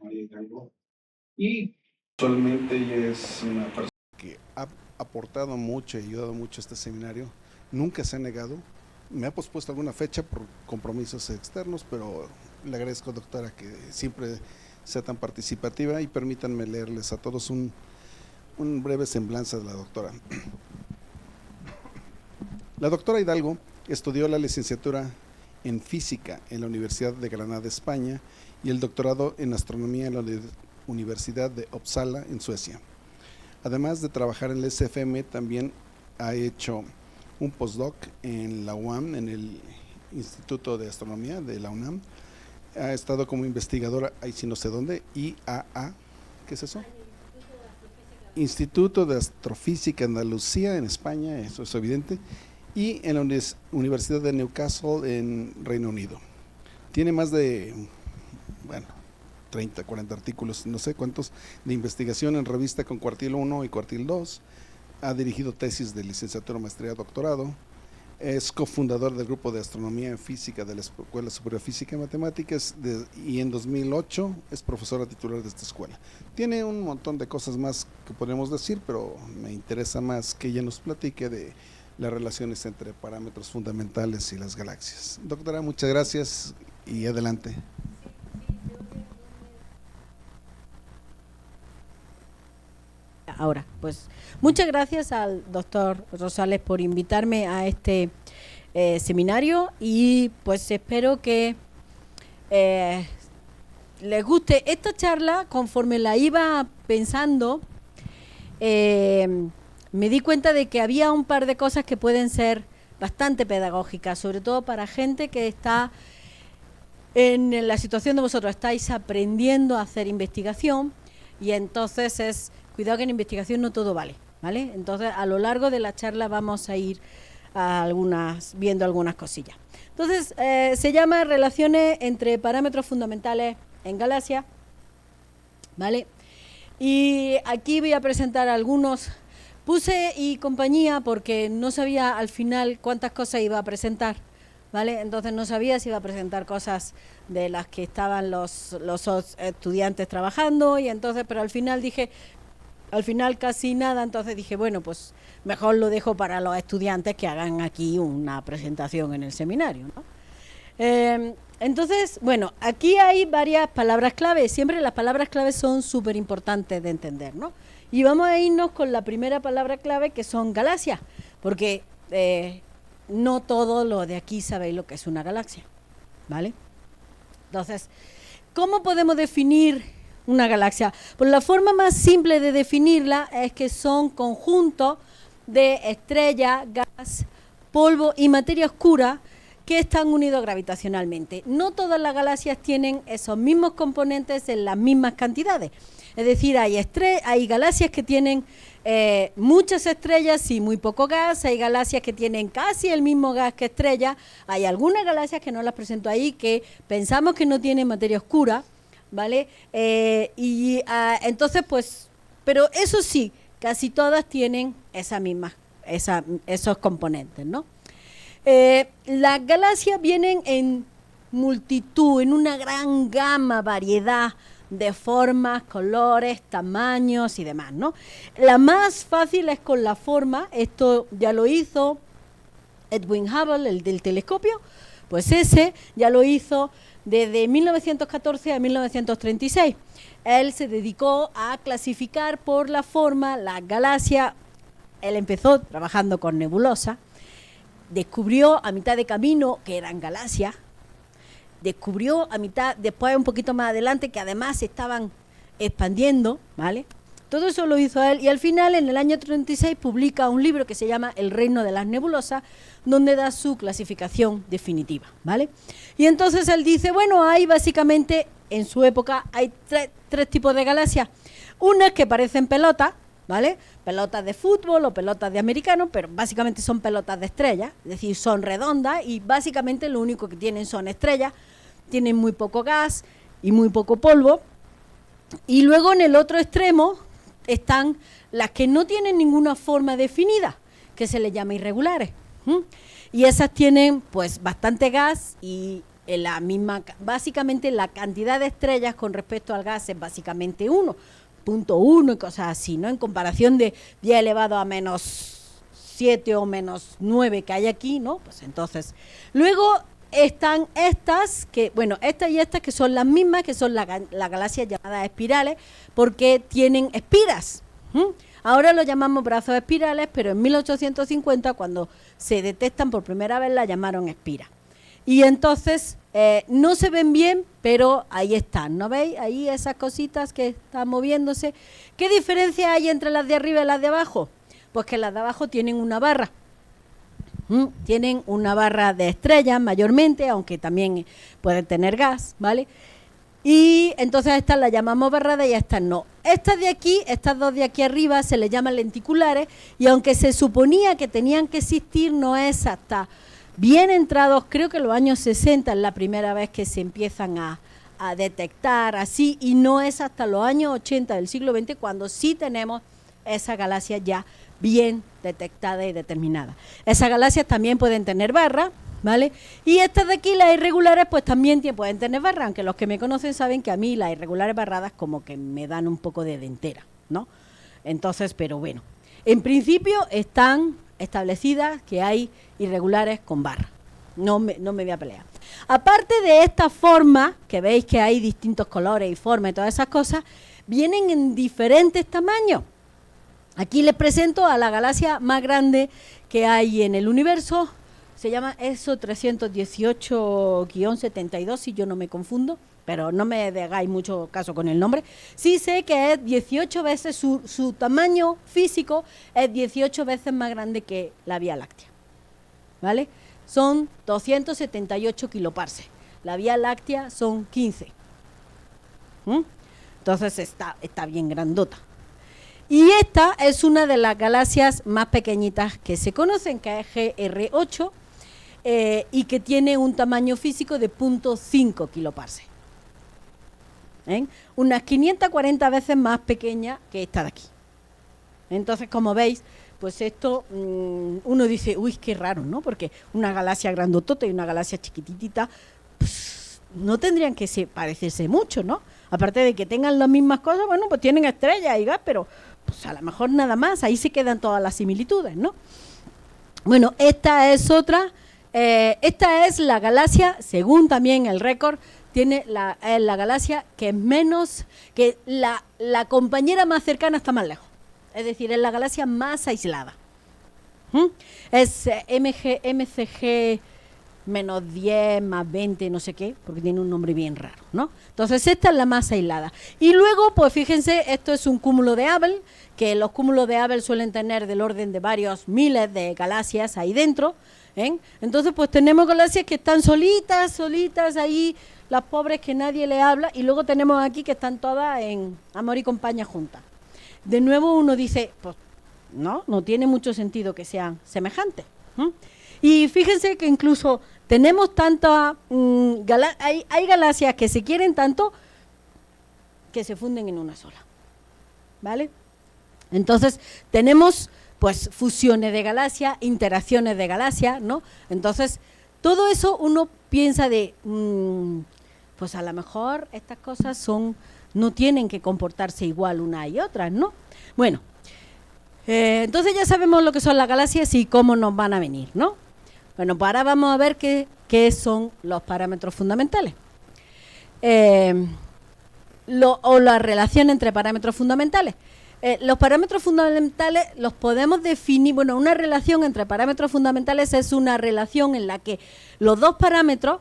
María Hidalgo. Y actualmente ella es una persona que ha aportado mucho y ayudado mucho a este seminario. Nunca se ha negado. Me ha pospuesto alguna fecha por compromisos externos, pero le agradezco, doctora, que siempre sea tan participativa, y permítanme leerles a todos un breve semblanza de la doctora. La doctora Hidalgo estudió la licenciatura en física en la Universidad de Granada, España, y el doctorado en astronomía en la Universidad de Uppsala, en Suecia. Además de trabajar en el SFM, también ha hecho un postdoc en la UAM, en el Instituto de Astronomía de la UNAM. Ha estado como investigadora, ahí sí no sé dónde, IAA, ¿qué es eso? Instituto de Astrofísica Andalucía en España, eso es evidente, y en la Universidad de Newcastle en Reino Unido. Tiene más de, bueno, 30, 40 artículos, no sé cuántos, de investigación en revista con Cuartil 1 y Cuartil 2. Ha dirigido tesis de licenciatura, maestría, doctorado. Es cofundador del grupo de astronomía en física de la Escuela Superior de Física y Matemáticas y en 2008 es profesora titular de esta escuela. Tiene un montón de cosas más que podemos decir, pero me interesa más que ella nos platique de las relaciones entre parámetros fundamentales y las galaxias. Doctora, muchas gracias y adelante. Ahora, pues muchas gracias al doctor Rosales por invitarme a este seminario, y pues espero que les guste esta charla. Conforme la iba pensando, me di cuenta de que había un par de cosas que pueden ser bastante pedagógicas, sobre todo para gente que está en la situación de vosotros, estáis aprendiendo a hacer investigación, y entonces cuidado que en investigación no todo vale, ¿vale? Entonces a lo largo de la charla vamos a ir viendo algunas cosillas. Entonces se llama Relaciones entre parámetros fundamentales en galaxias, ¿vale? Y aquí voy a presentar algunos. Puse y compañía porque no sabía al final cuántas cosas iba a presentar, ¿vale? Entonces no sabía si iba a presentar cosas de las que estaban los estudiantes trabajando, y entonces, pero al final casi nada. Entonces dije, bueno, pues mejor lo dejo para los estudiantes que hagan aquí una presentación en el seminario, ¿no? Entonces, bueno, aquí hay varias palabras clave. Siempre las palabras clave son súper importantes de entender, ¿no? Y vamos a irnos con la primera palabra clave, que son galaxias, porque no todos los de aquí sabéis lo que es una galaxia, ¿vale? Entonces, ¿cómo podemos definir una galaxia? Pues la forma más simple de definirla es que son conjuntos de estrellas, gas, polvo y materia oscura que están unidos gravitacionalmente. No todas las galaxias tienen esos mismos componentes en las mismas cantidades. Es decir, hay galaxias que tienen muchas estrellas y muy poco gas, hay galaxias que tienen casi el mismo gas que estrellas, hay algunas galaxias que no las presento ahí que pensamos que no tienen materia oscura, ¿vale? Entonces, pues, pero eso sí, casi todas tienen esos componentes, ¿no? Las galaxias vienen en multitud, en una gran gama, variedad de formas, colores, tamaños y demás, ¿no? La más fácil es con la forma. Esto ya lo hizo Edwin Hubble, el del telescopio, pues ese ya lo hizo desde 1914 a 1936. Él se dedicó a clasificar por la forma las galaxias. Él empezó trabajando con nebulosas, descubrió a mitad de camino que eran galaxias, descubrió a mitad, después un poquito más adelante, que además se estaban expandiendo, ¿vale? Todo eso lo hizo él, y al final, en el año 36, publica un libro que se llama El reino de las nebulosas, donde da su clasificación definitiva, ¿vale? Y entonces él dice, bueno, hay básicamente, en su época, hay tres tipos de galaxias. Unas que parecen pelotas, ¿vale? Pelotas de fútbol o pelotas de americano, pero básicamente son pelotas de estrellas, es decir, son redondas y básicamente lo único que tienen son estrellas, tienen muy poco gas y muy poco polvo. Y luego en el otro extremo están las que no tienen ninguna forma definida, que se les llama irregulares. Y esas tienen pues bastante gas y la misma, básicamente la cantidad de estrellas con respecto al gas es básicamente 1.1 y cosas así, ¿no? En comparación de 10 elevado a menos 7 o menos 9 que hay aquí, ¿no? Pues entonces, luego están estas, que bueno, estas y estas que son las mismas, que son las galaxias llamadas espirales, porque tienen espiras. Ahora lo llamamos brazos espirales, pero en 1850, cuando se detectan por primera vez, la llamaron espiras. Y entonces no se ven bien, pero ahí están, ¿no veis? Ahí esas cositas que están moviéndose. ¿Qué diferencia hay entre las de arriba y las de abajo? Pues que las de abajo tienen una barra. Tienen una barra de estrellas mayormente, aunque también pueden tener gas, ¿vale? Y entonces estas las llamamos barradas y estas no. Estas de aquí, estas dos de aquí arriba, se les llaman lenticulares, y aunque se suponía que tenían que existir, no es hasta bien entrados, creo que los años 60 es la primera vez que se empiezan a detectar así, y no es hasta los años 80 del siglo XX cuando sí tenemos esa galaxia ya bien detectada y determinada. Esas galaxias también pueden tener barras, ¿vale? Y estas de aquí, las irregulares, pues también pueden tener barras, aunque los que me conocen saben que a mí las irregulares barradas como que me dan un poco de dentera, ¿no? Entonces, pero bueno, en principio están establecidas que hay irregulares con barra. No me voy a pelear. Aparte de esta forma, que veis que hay distintos colores y formas y todas esas cosas, vienen en diferentes tamaños. Aquí les presento a la galaxia más grande que hay en el universo. Se llama ESO 318-72, si yo no me confundo, pero no me hagáis mucho caso con el nombre. Sí sé que es 18 veces, su tamaño físico es 18 veces más grande que la Vía Láctea, ¿vale? Son 278 kiloparsecs. La Vía Láctea son 15. Entonces está bien grandota. Y esta es una de las galaxias más pequeñitas que se conocen, que es GR8, y que tiene un tamaño físico de 0.5 kiloparsecs. Unas 540 veces más pequeña que esta de aquí. Entonces, como veis, pues esto, uno dice, uy, qué raro, ¿no? Porque una galaxia grandotota y una galaxia chiquititita, pues, no tendrían que parecerse mucho, ¿no? Aparte de que tengan las mismas cosas, bueno, pues tienen estrellas y gas, pero pues a lo mejor nada más, ahí se quedan todas las similitudes, ¿no? Bueno, esta es otra, esta es la galaxia, según también el récord, tiene la galaxia que es menos, que la compañera más cercana está más lejos, es decir, es la galaxia más aislada. Es MCG menos 10, más 20, no sé qué, porque tiene un nombre bien raro, ¿no? Entonces esta es la más aislada. Y luego, pues fíjense, esto es un cúmulo de Abel, que los cúmulos de Abel suelen tener del orden de varios miles de galaxias ahí dentro, Entonces, pues tenemos galaxias que están solitas ahí, las pobres que nadie le habla, y luego tenemos aquí que están todas en amor y compañía juntas. De nuevo uno dice, pues no tiene mucho sentido que sean semejantes. Y fíjense que incluso tenemos tantas, hay galaxias que se quieren tanto que se funden en una sola, ¿vale? Entonces tenemos pues fusiones de galaxias, interacciones de galaxias, ¿no? Entonces todo eso uno piensa de, pues a lo mejor estas cosas no tienen que comportarse igual una y otra, ¿no? Bueno, entonces ya sabemos lo que son las galaxias y cómo nos van a venir, ¿no? Bueno, pues ahora vamos a ver qué son los parámetros fundamentales. O la relación entre parámetros fundamentales. Los parámetros fundamentales los podemos definir, bueno, una relación entre parámetros fundamentales es una relación en la que los dos parámetros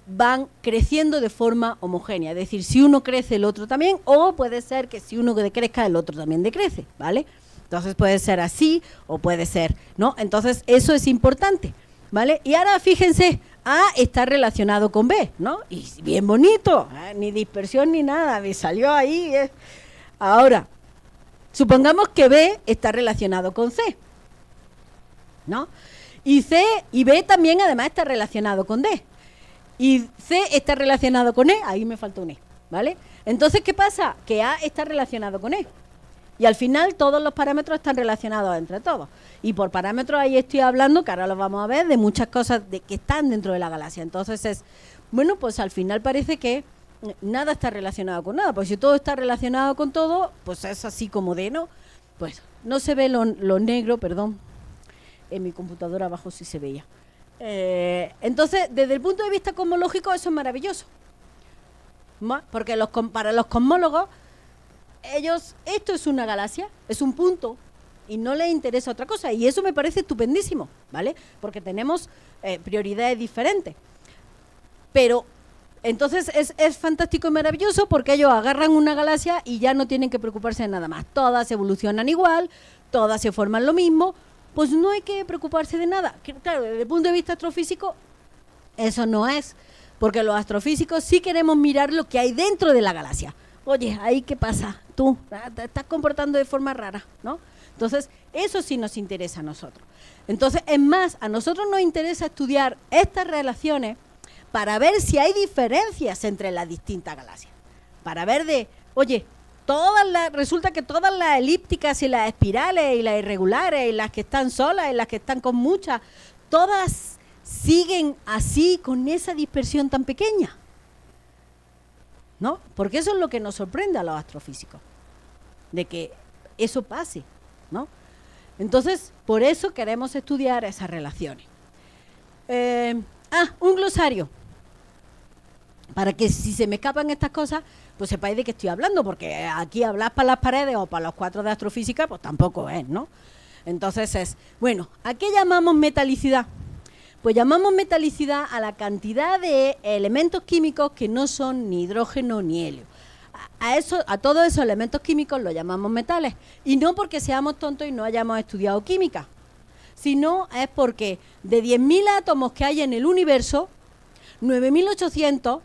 van creciendo de forma homogénea, es decir, si uno crece el otro también, o puede ser que si uno decrezca el otro también decrece, ¿vale? Entonces puede ser así o puede ser, ¿no? Entonces eso es importante, ¿vale? Y ahora fíjense, A está relacionado con B, ¿no? Y bien bonito, ni dispersión ni nada, me salió ahí. Ahora, supongamos que B está relacionado con C, ¿no? Y B también además está relacionado con D. Y C está relacionado con E, ahí me falta un E, ¿vale? Entonces, ¿qué pasa? Que A está relacionado con E. Y al final todos los parámetros están relacionados entre todos. Y por parámetros ahí estoy hablando, que ahora lo vamos a ver, de muchas cosas que están dentro de la galaxia. Entonces es Bueno, pues al final parece que nada está relacionado con nada, pues si todo está relacionado con todo, pues es así como de, ¿no? Pues no se ve lo negro, perdón, en mi computadora abajo sí se veía. Entonces, desde el punto de vista cosmológico, eso es maravilloso. Porque para los cosmólogos, esto es una galaxia, es un punto, y no les interesa otra cosa. Y eso me parece estupendísimo, ¿vale? Porque tenemos prioridades diferentes. Pero entonces es fantástico y maravilloso porque ellos agarran una galaxia y ya no tienen que preocuparse de nada más. Todas evolucionan igual, todas se forman lo mismo, pues no hay que preocuparse de nada. Claro, desde el punto de vista astrofísico, eso no es, porque los astrofísicos sí queremos mirar lo que hay dentro de la galaxia. Oye, ¿ahí qué pasa? Tú te estás comportando de forma rara, ¿no? Entonces, eso sí nos interesa a nosotros. Entonces, es más, a nosotros nos interesa estudiar estas relaciones para ver si hay diferencias entre las distintas galaxias. Para ver oye, resulta que todas las elípticas y las espirales y las irregulares y las que están solas y las que están con muchas, todas siguen así con esa dispersión tan pequeña, ¿no? Porque eso es lo que nos sorprende a los astrofísicos, de que eso pase, ¿no? Entonces, por eso queremos estudiar esas relaciones. Un glosario, para que si se me escapan estas cosas, pues sepáis de qué estoy hablando, porque aquí hablar para las paredes o para los 4 de astrofísica, pues tampoco es, ¿no? Entonces ¿a qué llamamos metalicidad? Pues llamamos metalicidad a la cantidad de elementos químicos que no son ni hidrógeno ni helio. A todos esos elementos químicos los llamamos metales, y no porque seamos tontos y no hayamos estudiado química, sino es porque de 10.000 átomos que hay en el universo, 9.800,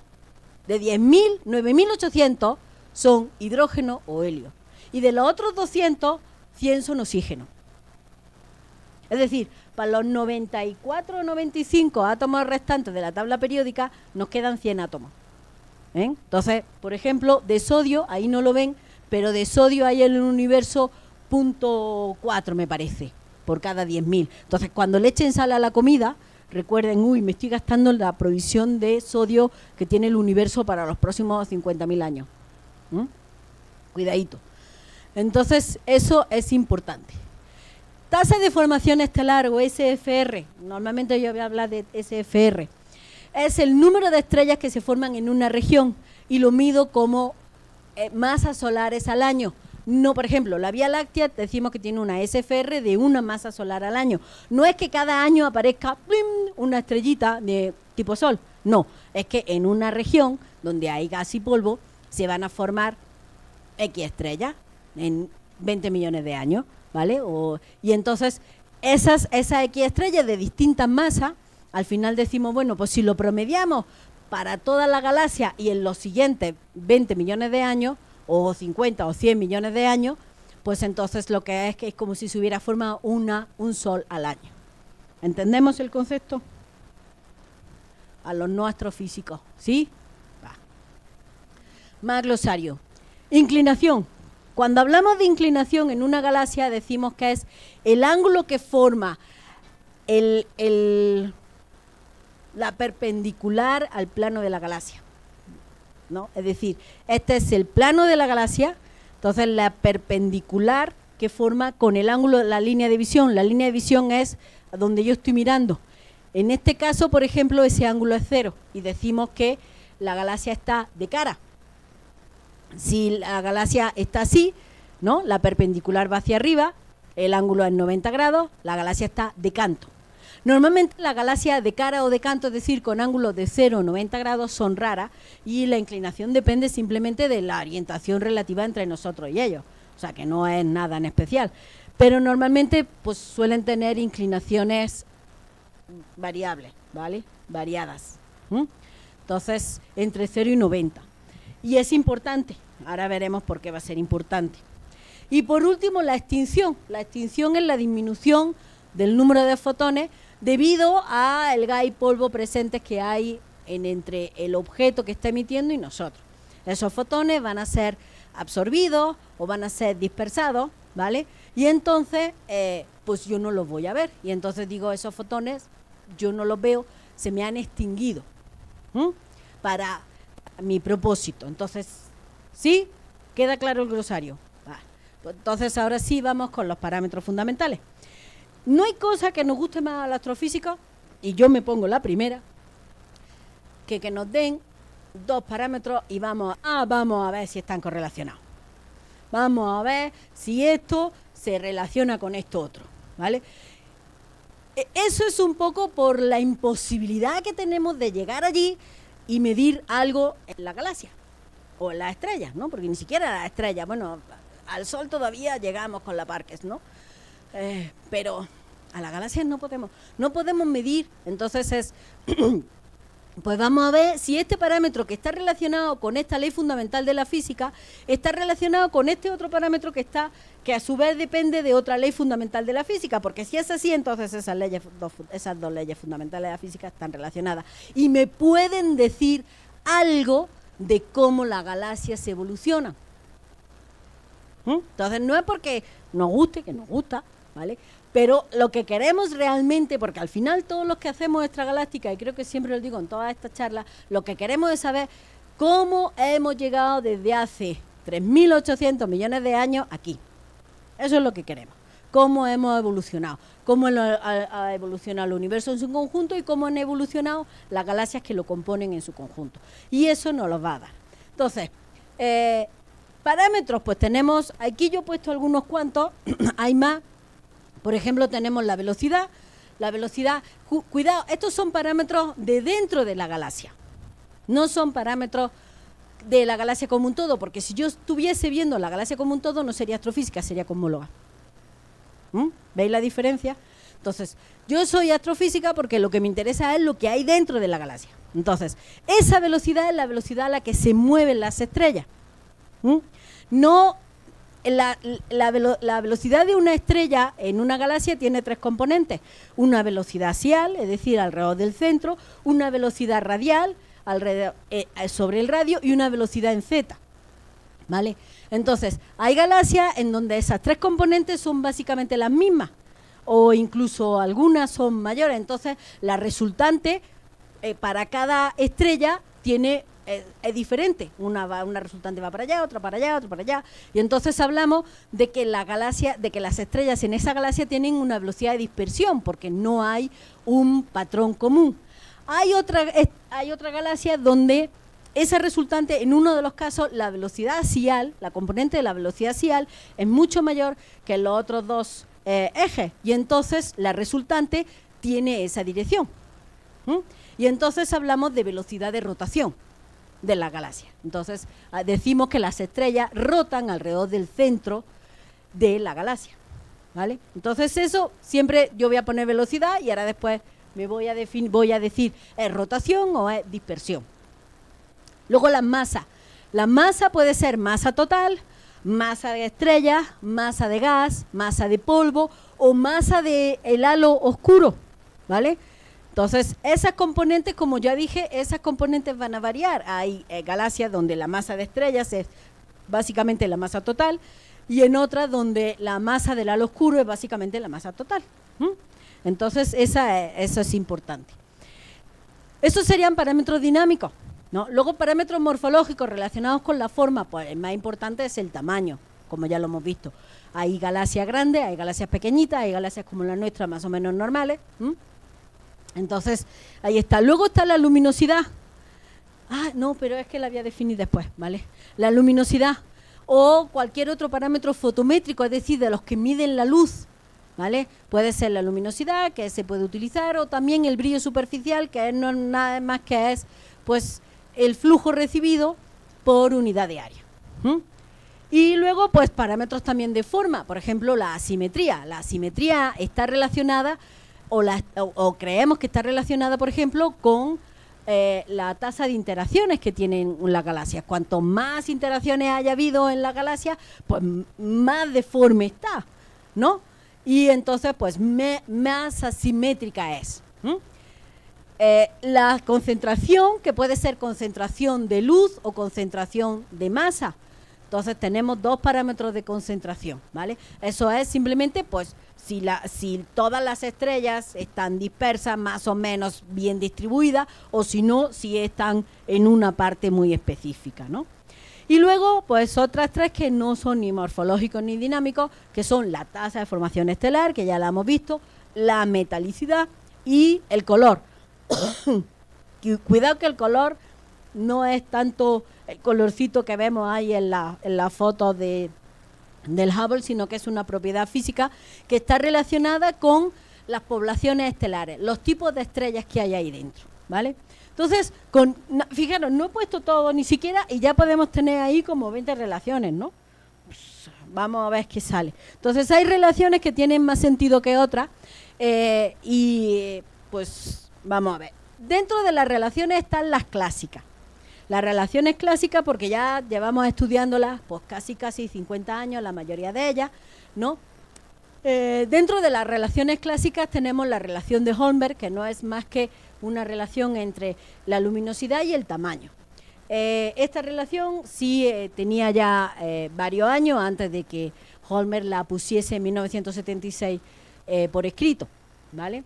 de 10.000, 9.800 son hidrógeno o helio, y de los otros 200, 100 son oxígeno. Es decir, para los 94 o 95 átomos restantes de la tabla periódica nos quedan 100 átomos. Entonces, por ejemplo, de sodio, ahí no lo ven, pero de sodio hay en el universo 0.4, me parece, por cada 10.000. Entonces, cuando le echen sal a la comida, recuerden, me estoy gastando la provisión de sodio que tiene el universo para los próximos 50.000 años. Cuidadito. Entonces, eso es importante. Tasa de formación estelar o SFR, normalmente yo voy a hablar de SFR, es el número de estrellas que se forman en una región y lo mido como masas solares al año. No, por ejemplo, la Vía Láctea decimos que tiene una SFR de una masa solar al año. No es que cada año aparezca ¡plim!, una estrellita de tipo Sol. No, es que en una región donde hay gas y polvo se van a formar X estrellas en 20 millones de años, ¿vale? Y entonces esas X estrellas de distintas masas, al final decimos, bueno, pues si lo promediamos para toda la galaxia y en los siguientes 20 millones de años, o 50 o 100 millones de años, pues entonces lo que es como si se hubiera formado un sol al año. ¿Entendemos el concepto? A los no astrofísicos, ¿sí? Va. Más glosario. Inclinación. Cuando hablamos de inclinación en una galaxia decimos que es el ángulo que forma la perpendicular al plano de la galaxia, ¿no? Es decir, este es el plano de la galaxia, entonces la perpendicular que forma con el ángulo, la línea de visión. La línea de visión es a donde yo estoy mirando. En este caso, por ejemplo, ese ángulo es 0 y decimos que la galaxia está de cara. Si la galaxia está así, ¿no? La perpendicular va hacia arriba, el ángulo es 90 grados, la galaxia está de canto. Normalmente la galaxia de cara o de canto, es decir, con ángulos de 0 o 90 grados, son raras y la inclinación depende simplemente de la orientación relativa entre nosotros y ellos. O sea, que no es nada en especial. Pero normalmente pues suelen tener inclinaciones variables, ¿vale? Variadas. Entonces, entre 0 y 90. Y es importante. Ahora veremos por qué va a ser importante. Y por último, la extinción. La extinción es la disminución del número de fotones debido al gas y polvo presentes que hay entre el objeto que está emitiendo y nosotros. Esos fotones van a ser absorbidos o van a ser dispersados, ¿vale? Y entonces, pues yo no los voy a ver. Y entonces digo, esos fotones yo no los veo, se me han extinguido. para mi propósito. Entonces, ¿sí? ¿Queda claro el glosario? Pues entonces, ahora sí vamos con los parámetros fundamentales. No hay cosa que nos guste más a la astrofísica, y yo me pongo la primera, que nos den dos parámetros y vamos a ver si están correlacionados. Vamos a ver si esto se relaciona con esto otro, ¿vale? Eso es un poco por la imposibilidad que tenemos de llegar allí y medir algo en la galaxia o en las estrellas, ¿no? Porque ni siquiera las estrellas, bueno, al Sol todavía llegamos con la Parkes, ¿no? Pero a las galaxias no podemos medir. Entonces es pues vamos a ver si este parámetro que está relacionado con esta ley fundamental de la física está relacionado con este otro parámetro que a su vez depende de otra ley fundamental de la física, porque si es así, entonces esas dos leyes fundamentales de la física están relacionadas y me pueden decir algo de cómo la galaxia se evoluciona. Entonces no es porque nos guste, que nos gusta, ¿vale? Pero lo que queremos realmente, porque al final todos los que hacemos extragaláctica, y creo que siempre lo digo en todas estas charlas, lo que queremos es saber cómo hemos llegado desde hace 3.800 millones de años aquí. Eso es lo que queremos. Cómo hemos evolucionado, cómo ha evolucionado el universo en su conjunto y cómo han evolucionado las galaxias que lo componen en su conjunto. Y eso nos lo va a dar. Entonces, parámetros, pues tenemos, aquí yo he puesto algunos cuantos, hay más. Por ejemplo, tenemos la velocidad, cuidado, estos son parámetros de dentro de la galaxia, no son parámetros de la galaxia como un todo, porque si yo estuviese viendo la galaxia como un todo, no sería astrofísica, sería cosmóloga. ¿Veis la diferencia? Entonces, yo soy astrofísica porque lo que me interesa es lo que hay dentro de la galaxia. Entonces, esa velocidad es la velocidad a la que se mueven las estrellas. No... La velocidad de una estrella en una galaxia tiene tres componentes: una velocidad axial, es decir, alrededor del centro, una velocidad radial sobre el radio y una velocidad en z, ¿vale? Entonces, hay galaxias en donde esas tres componentes son básicamente las mismas o incluso algunas son mayores. Entonces, la resultante para cada estrella tiene... Es diferente, una resultante va para allá, otra para allá, otra para allá, y entonces hablamos de que las estrellas en esa galaxia tienen una velocidad de dispersión porque no hay un patrón común. Hay otra galaxia donde esa resultante, en uno de los casos, la velocidad axial, la componente de la velocidad axial es mucho mayor que los otros dos ejes, y entonces la resultante tiene esa dirección. Y entonces hablamos de velocidad de rotación de la galaxia. Entonces decimos que las estrellas rotan alrededor del centro de la galaxia, ¿vale? Entonces eso, siempre yo voy a poner velocidad y ahora después me voy a decir es rotación o es dispersión. Luego las masas. La masa puede ser masa total, masa de estrella, masa de gas, masa de polvo o masa de el halo oscuro, ¿vale? Entonces, esas componentes, como ya dije, esas componentes van a variar. Hay galaxias donde la masa de estrellas es básicamente la masa total y en otras donde la masa del halo oscuro es básicamente la masa total. Entonces, eso es importante. Esos serían parámetros dinámicos, ¿no? Luego, parámetros morfológicos relacionados con la forma, pues el más importante es el tamaño, como ya lo hemos visto. Hay galaxias grandes, hay galaxias pequeñitas, hay galaxias como la nuestra, más o menos normales. Entonces, ahí está. Luego está la luminosidad. No, pero es que la voy a definir después, ¿vale? La luminosidad o cualquier otro parámetro fotométrico, es decir, de los que miden la luz, ¿vale? Puede ser la luminosidad, que se puede utilizar, o también el brillo superficial, que no es nada más que es, pues, el flujo recibido por unidad de área. Y luego, pues, parámetros también de forma. Por ejemplo, la asimetría. La asimetría está relacionada o creemos que está relacionada, por ejemplo, con la tasa de interacciones que tienen las galaxias. Cuanto más interacciones haya habido en la galaxia, pues más deforme está, ¿no? Y entonces, pues más asimétrica es. La concentración, que puede ser concentración de luz o concentración de masa. Entonces tenemos dos parámetros de concentración, ¿vale? Eso es simplemente, pues, si todas las estrellas están dispersas, más o menos bien distribuidas, o si no, si están en una parte muy específica, ¿no? Y luego, pues otras tres que no son ni morfológicos ni dinámicos, que son la tasa de formación estelar, que ya la hemos visto, la metalicidad y el color. Cuidado que el color no es tanto el colorcito que vemos ahí en la foto del Hubble, sino que es una propiedad física que está relacionada con las poblaciones estelares, los tipos de estrellas que hay ahí dentro, ¿vale? Entonces, fijaros, no he puesto todo ni siquiera y ya podemos tener ahí como 20 relaciones, ¿no? Pues, vamos a ver qué sale. Entonces, hay relaciones que tienen más sentido que otras y pues vamos a ver. Dentro de las relaciones están las clásicas. Las relaciones clásicas, porque ya llevamos estudiándolas pues casi 50 años, la mayoría de ellas, ¿no? Dentro de las relaciones clásicas tenemos la relación de Holmberg, que no es más que una relación entre la luminosidad y el tamaño. Esta relación sí tenía ya varios años antes de que Holmberg la pusiese en 1976 por escrito, ¿vale?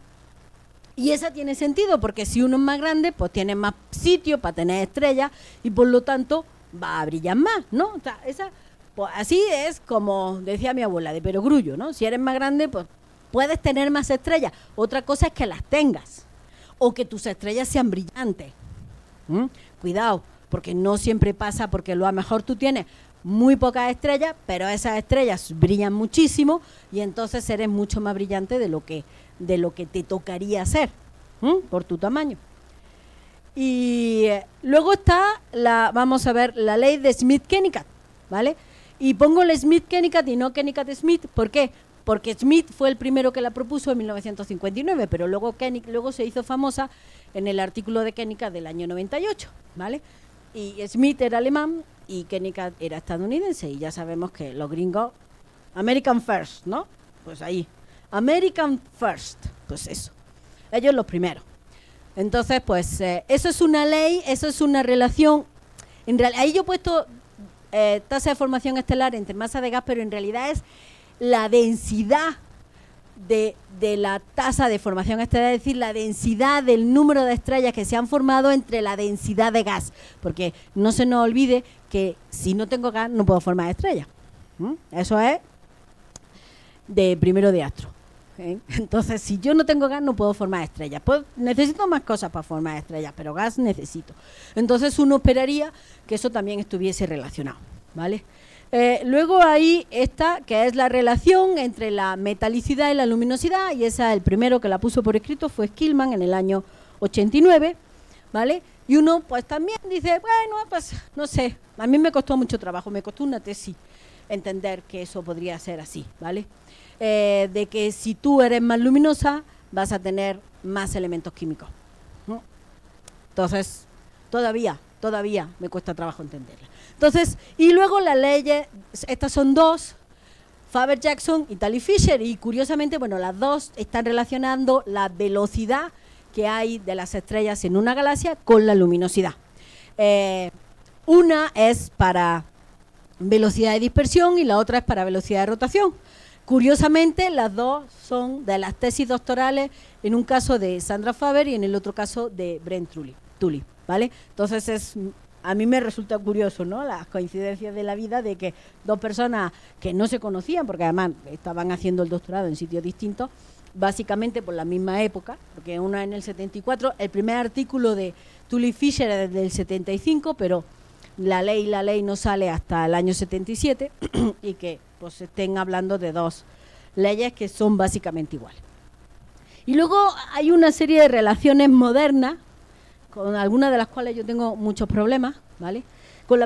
Y esa tiene sentido porque si uno es más grande, pues tiene más sitio para tener estrellas y por lo tanto va a brillar más, ¿no? O sea, pues así es como decía mi abuela, de perogrullo, ¿no? Si eres más grande, pues puedes tener más estrellas. Otra cosa es que las tengas o que tus estrellas sean brillantes. Cuidado, porque no siempre pasa, porque a lo mejor tú tienes muy pocas estrellas, pero esas estrellas brillan muchísimo y entonces eres mucho más brillante de lo que te tocaría hacer por tu tamaño. Y luego está vamos a ver, la ley de Smith-Kennicat, ¿vale? Y pongo el Smith-Kennicat y no Kennicat-Smith, ¿por qué? Porque Smith fue el primero que la propuso en 1959, pero luego se hizo famosa en el artículo de Kennicat del año 98, ¿vale? Y Smith era alemán y Kennicat era estadounidense, y ya sabemos que los gringos, American First, ¿no? Pues ahí, American First, pues eso, ellos los primeros. Entonces, pues eso es una ley, eso es una relación, ahí yo he puesto tasa de formación estelar entre masa de gas, pero en realidad es la densidad de la tasa de formación estelar, es decir, la densidad del número de estrellas que se han formado entre la densidad de gas, porque no se nos olvide que si no tengo gas no puedo formar estrellas. Eso es de primero de astro. Entonces, si yo no tengo gas no puedo formar estrellas. Pues necesito más cosas para formar estrellas, pero gas necesito. Entonces uno esperaría que eso también estuviese relacionado, ¿vale? Luego ahí está, que es la relación entre la metalicidad y la luminosidad, y esa, el primero que la puso por escrito fue Skillman en el año 89, ¿vale? Y uno pues también dice, bueno, pues no sé, a mí me costó mucho trabajo, me costó una tesis entender que eso podría ser así, ¿vale? De que si tú eres más luminosa vas a tener más elementos químicos, ¿no? Entonces, todavía me cuesta trabajo entenderla. Entonces, y luego las leyes, estas son dos, Faber-Jackson y Talley-Fisher, y curiosamente, bueno, las dos están relacionando la velocidad que hay de las estrellas en una galaxia con la luminosidad. Una es para velocidad de dispersión y la otra es para velocidad de rotación. Curiosamente, las dos son de las tesis doctorales, en un caso de Sandra Faber y en el otro caso de Brent Tully, ¿vale? Entonces a mí me resulta curioso, ¿no? Las coincidencias de la vida de que dos personas que no se conocían, porque además estaban haciendo el doctorado en sitios distintos, básicamente por la misma época, porque una en el 74, el primer artículo de Tully Fisher es del 75, pero la ley no sale hasta el año 77 y que pues estén hablando de dos leyes que son básicamente iguales. Y luego hay una serie de relaciones modernas, con algunas de las cuales yo tengo muchos problemas, ¿vale? Con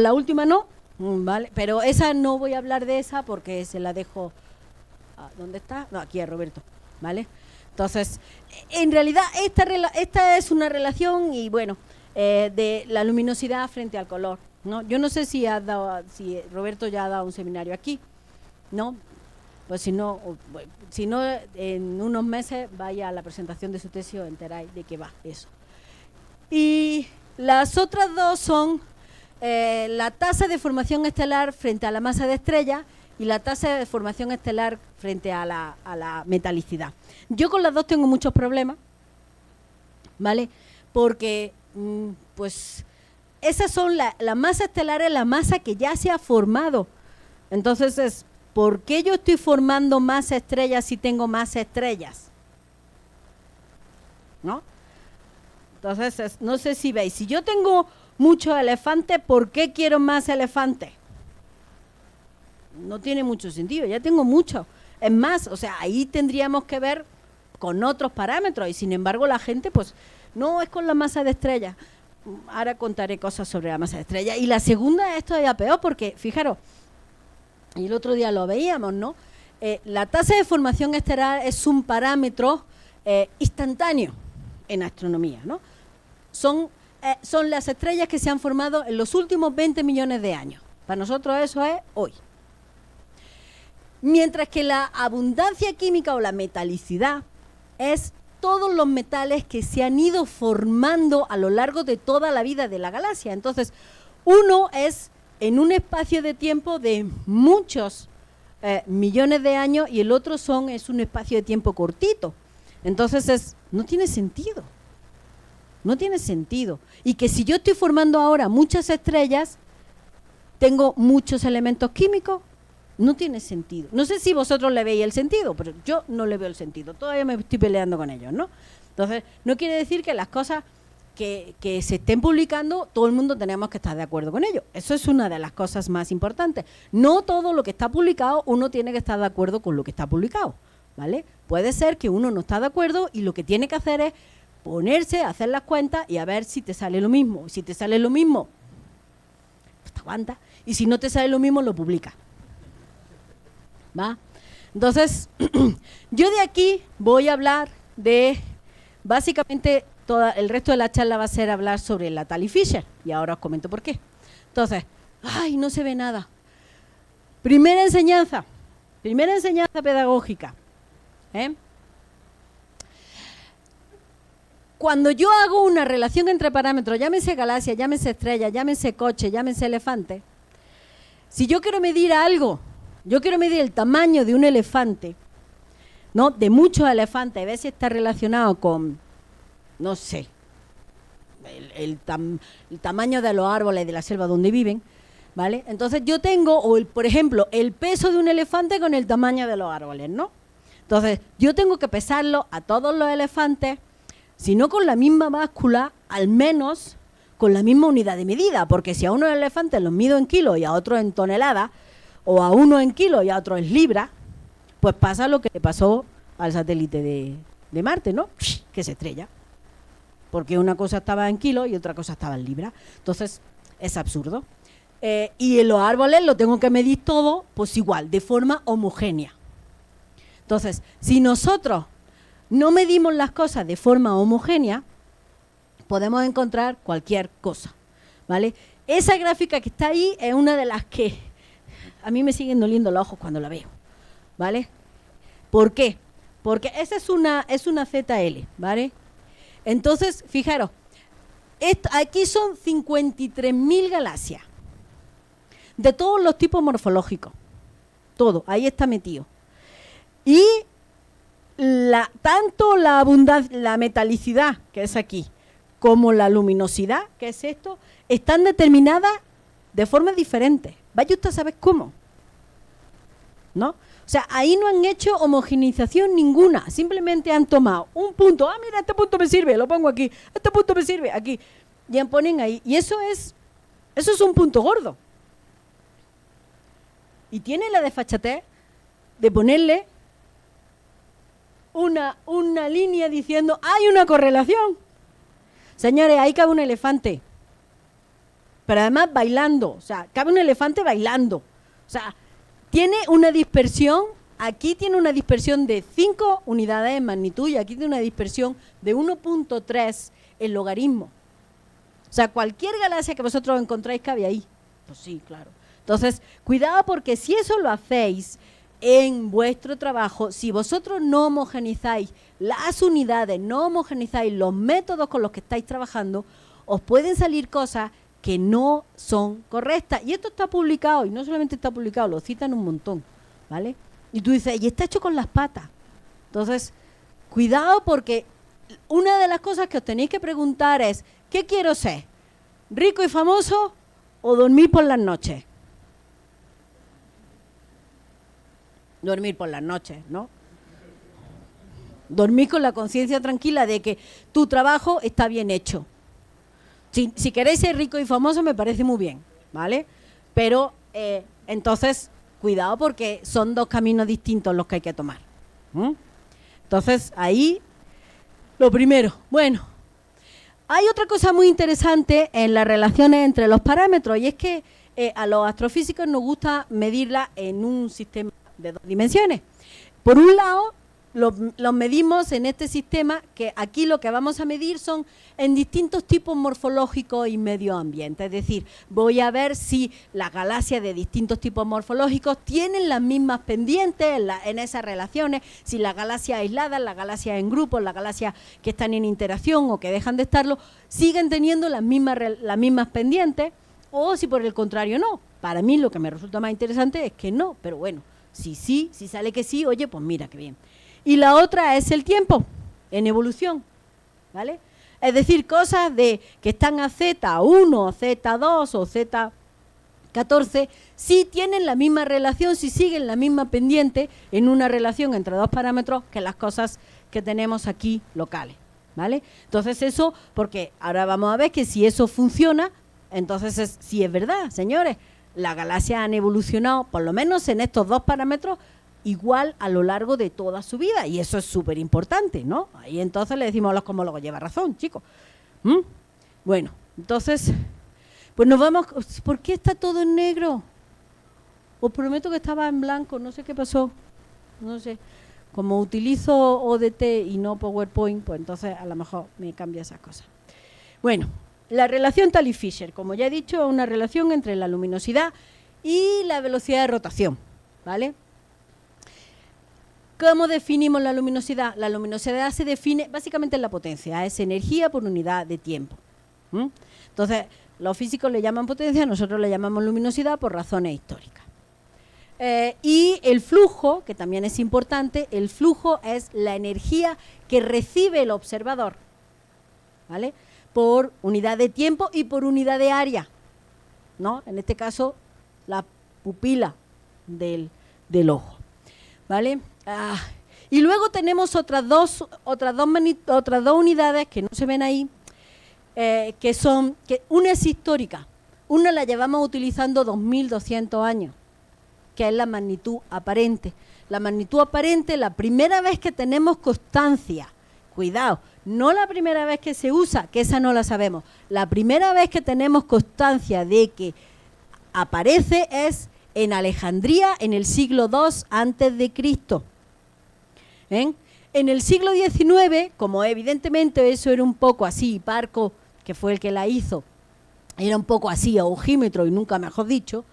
la última no, ¿vale? Pero esa no voy a hablar de esa porque se la dejo. ¿Dónde está? No, aquí es Roberto, ¿vale? Entonces, en realidad esta es una relación y bueno, de la luminosidad frente al color, ¿no? Yo no sé si Roberto ya ha dado un seminario aquí, ¿no? Pues si no, en unos meses vaya a la presentación de su tesis y os enteráis de qué va eso. Y las otras dos son la tasa de formación estelar frente a la masa de estrellas y la tasa de formación estelar frente a la metalicidad. Yo con las dos tengo muchos problemas, ¿vale? Porque, pues, esas son la masa estelar, es la masa que ya se ha formado. Entonces, ¿por qué yo estoy formando más estrellas si tengo más estrellas? ¿No? Entonces, no sé si veis, si yo tengo muchos elefantes, ¿por qué quiero más elefantes? No tiene mucho sentido, ya tengo muchos. Es más, o sea, ahí tendríamos que ver con otros parámetros y sin embargo la gente, pues, no es con la masa de estrellas. Ahora contaré cosas sobre la masa de estrellas. Y la segunda es todavía peor porque, fijaros, y el otro día lo veíamos, ¿no? La tasa de formación estelar es un parámetro instantáneo en astronomía, ¿no? Son las estrellas que se han formado en los últimos 20 millones de años. Para nosotros eso es hoy. Mientras que la abundancia química o la metalicidad es todos los metales que se han ido formando a lo largo de toda la vida de la galaxia. Entonces, uno es en un espacio de tiempo de muchos millones de años y el otro es un espacio de tiempo cortito. Entonces, no tiene sentido. No tiene sentido. Y que si yo estoy formando ahora muchas estrellas, tengo muchos elementos químicos, no tiene sentido. No sé si vosotros le veis el sentido, pero yo no le veo el sentido. Todavía me estoy peleando con ellos, ¿no? Entonces, no quiere decir que las cosas que se estén publicando, todo el mundo tenemos que estar de acuerdo con ello. Eso es una de las cosas más importantes. No todo lo que está publicado, uno tiene que estar de acuerdo con lo que está publicado, ¿vale? Puede ser que uno no está de acuerdo y lo que tiene que hacer es ponerse, hacer las cuentas y a ver si te sale lo mismo. Si te sale lo mismo, pues te aguanta. Y si no te sale lo mismo, lo publica. ¿Va? Entonces, yo de aquí voy a hablar de, básicamente, el resto de la charla va a ser hablar sobre la Tally Fisher, y ahora os comento por qué. Entonces, ¡ay, no se ve nada! Primera enseñanza pedagógica. Cuando yo hago una relación entre parámetros, llámese galaxia, llámese estrella, llámese coche, llámese elefante, si yo quiero medir algo, yo quiero medir el tamaño de un elefante, ¿no? De muchos elefantes, a ver si está relacionado con, no sé, el tamaño de los árboles de la selva donde viven, ¿vale? Entonces yo tengo, por ejemplo, el peso de un elefante con el tamaño de los árboles, ¿no? Entonces yo tengo que pesarlo a todos los elefantes, si no con la misma báscula, al menos con la misma unidad de medida, porque si a unos elefantes los mido en kilos y a otros en toneladas, o a uno en kilos y a otro en libras, pues pasa lo que le pasó al satélite de Marte, ¿no? Que se estrella. Porque una cosa estaba en kilos y otra cosa estaba en libras. Entonces, es absurdo. Y en los árboles lo tengo que medir todo, pues igual, de forma homogénea. Entonces, si nosotros no medimos las cosas de forma homogénea, podemos encontrar cualquier cosa, ¿vale? Esa gráfica que está ahí es una de las que a mí me siguen doliendo los ojos cuando la veo, ¿vale? ¿Por qué? Porque esa es una ZL, ¿vale? Entonces, fijaros, aquí son 53.000 galaxias, de todos los tipos morfológicos, todo, ahí está metido. Y tanto la abundancia, la metalicidad, que es aquí, como la luminosidad, que es esto, están determinadas de formas diferentes. Vaya usted a saber cómo, ¿no? O sea, ahí no han hecho homogeneización ninguna, simplemente han tomado un punto, mira, este punto me sirve, lo pongo aquí, este punto me sirve, aquí, y ponen ahí, y eso es un punto gordo. Y tiene la desfachatez de ponerle una línea diciendo, hay una correlación. Señores, ahí cabe un elefante, pero además bailando, o sea, cabe un elefante bailando. O sea, tiene una dispersión, aquí tiene una dispersión de 5 unidades en magnitud y aquí tiene una dispersión de 1.3 en logaritmo. O sea, cualquier galaxia que vosotros encontráis cabe ahí. Pues sí, claro. Entonces, cuidado porque si eso lo hacéis en vuestro trabajo, si vosotros no homogenizáis las unidades, no homogenizáis los métodos con los que estáis trabajando, os pueden salir cosas que no son correctas. Y esto está publicado, y no solamente está publicado, lo citan un montón, ¿vale? Y tú dices, y está hecho con las patas. Entonces, cuidado, porque una de las cosas que os tenéis que preguntar es, ¿qué quiero ser? ¿Rico y famoso o dormir por las noches? Dormir por las noches, ¿no? Dormir con la conciencia tranquila de que tu trabajo está bien hecho. Si queréis ser rico y famoso me parece muy bien, ¿vale? Pero entonces, cuidado, porque son dos caminos distintos los que hay que tomar. Entonces, ahí, lo primero. Bueno, hay otra cosa muy interesante en las relaciones entre los parámetros, y es que a los astrofísicos nos gusta medirla en un sistema de 2 dimensiones. Por un lado, los medimos en este sistema, que aquí lo que vamos a medir son en distintos tipos morfológicos y medio ambiente. Es decir, voy a ver si las galaxias de distintos tipos morfológicos tienen las mismas pendientes en esas relaciones, si las galaxias aisladas, las galaxias en grupos, las galaxias que están en interacción o que dejan de estarlo, siguen teniendo las mismas pendientes, o si por el contrario no. Para mí lo que me resulta más interesante es que no, pero bueno, si sale que sí, oye, pues mira qué bien. Y la otra es el tiempo en evolución, ¿vale? Es decir, cosas que están a Z1, Z2 o Z14, sí tienen la misma relación, sí siguen la misma pendiente en una relación entre 2 parámetros que las cosas que tenemos aquí locales, ¿vale? Entonces eso, porque ahora vamos a ver que si eso funciona, entonces sí es verdad, señores, las galaxias han evolucionado, por lo menos en estos 2 parámetros, igual a lo largo de toda su vida, y eso es súper importante, ¿no? Ahí entonces le decimos a los cosmólogos, lleva razón, chicos. Bueno, entonces, pues nos vamos. ¿Por qué está todo en negro? Os prometo que estaba en blanco, no sé qué pasó, no sé. Como utilizo ODT y no PowerPoint, pues entonces a lo mejor me cambia esas cosas. Bueno, la relación Talley-Fisher, como ya he dicho, es una relación entre la luminosidad y la velocidad de rotación, ¿vale? ¿Cómo definimos la luminosidad? La luminosidad se define básicamente en la potencia, es energía por unidad de tiempo. Entonces, los físicos le llaman potencia, nosotros le llamamos luminosidad por razones históricas. Y el flujo, que también es importante, el flujo es la energía que recibe el observador, ¿vale? Por unidad de tiempo y por unidad de área, ¿no? En este caso, la pupila del ojo, ¿vale? Y luego tenemos otras dos unidades que no se ven ahí, que una es histórica, una la llevamos utilizando 2200 años, que es la magnitud aparente. La magnitud aparente, la primera vez que tenemos constancia, cuidado, no la primera vez que se usa, que esa no la sabemos, la primera vez que tenemos constancia de que aparece es en Alejandría en el siglo II antes de Cristo. En el siglo XIX, como evidentemente eso era un poco así, Parco, que fue el que la hizo, era un poco así, a ojímetro y nunca mejor dicho,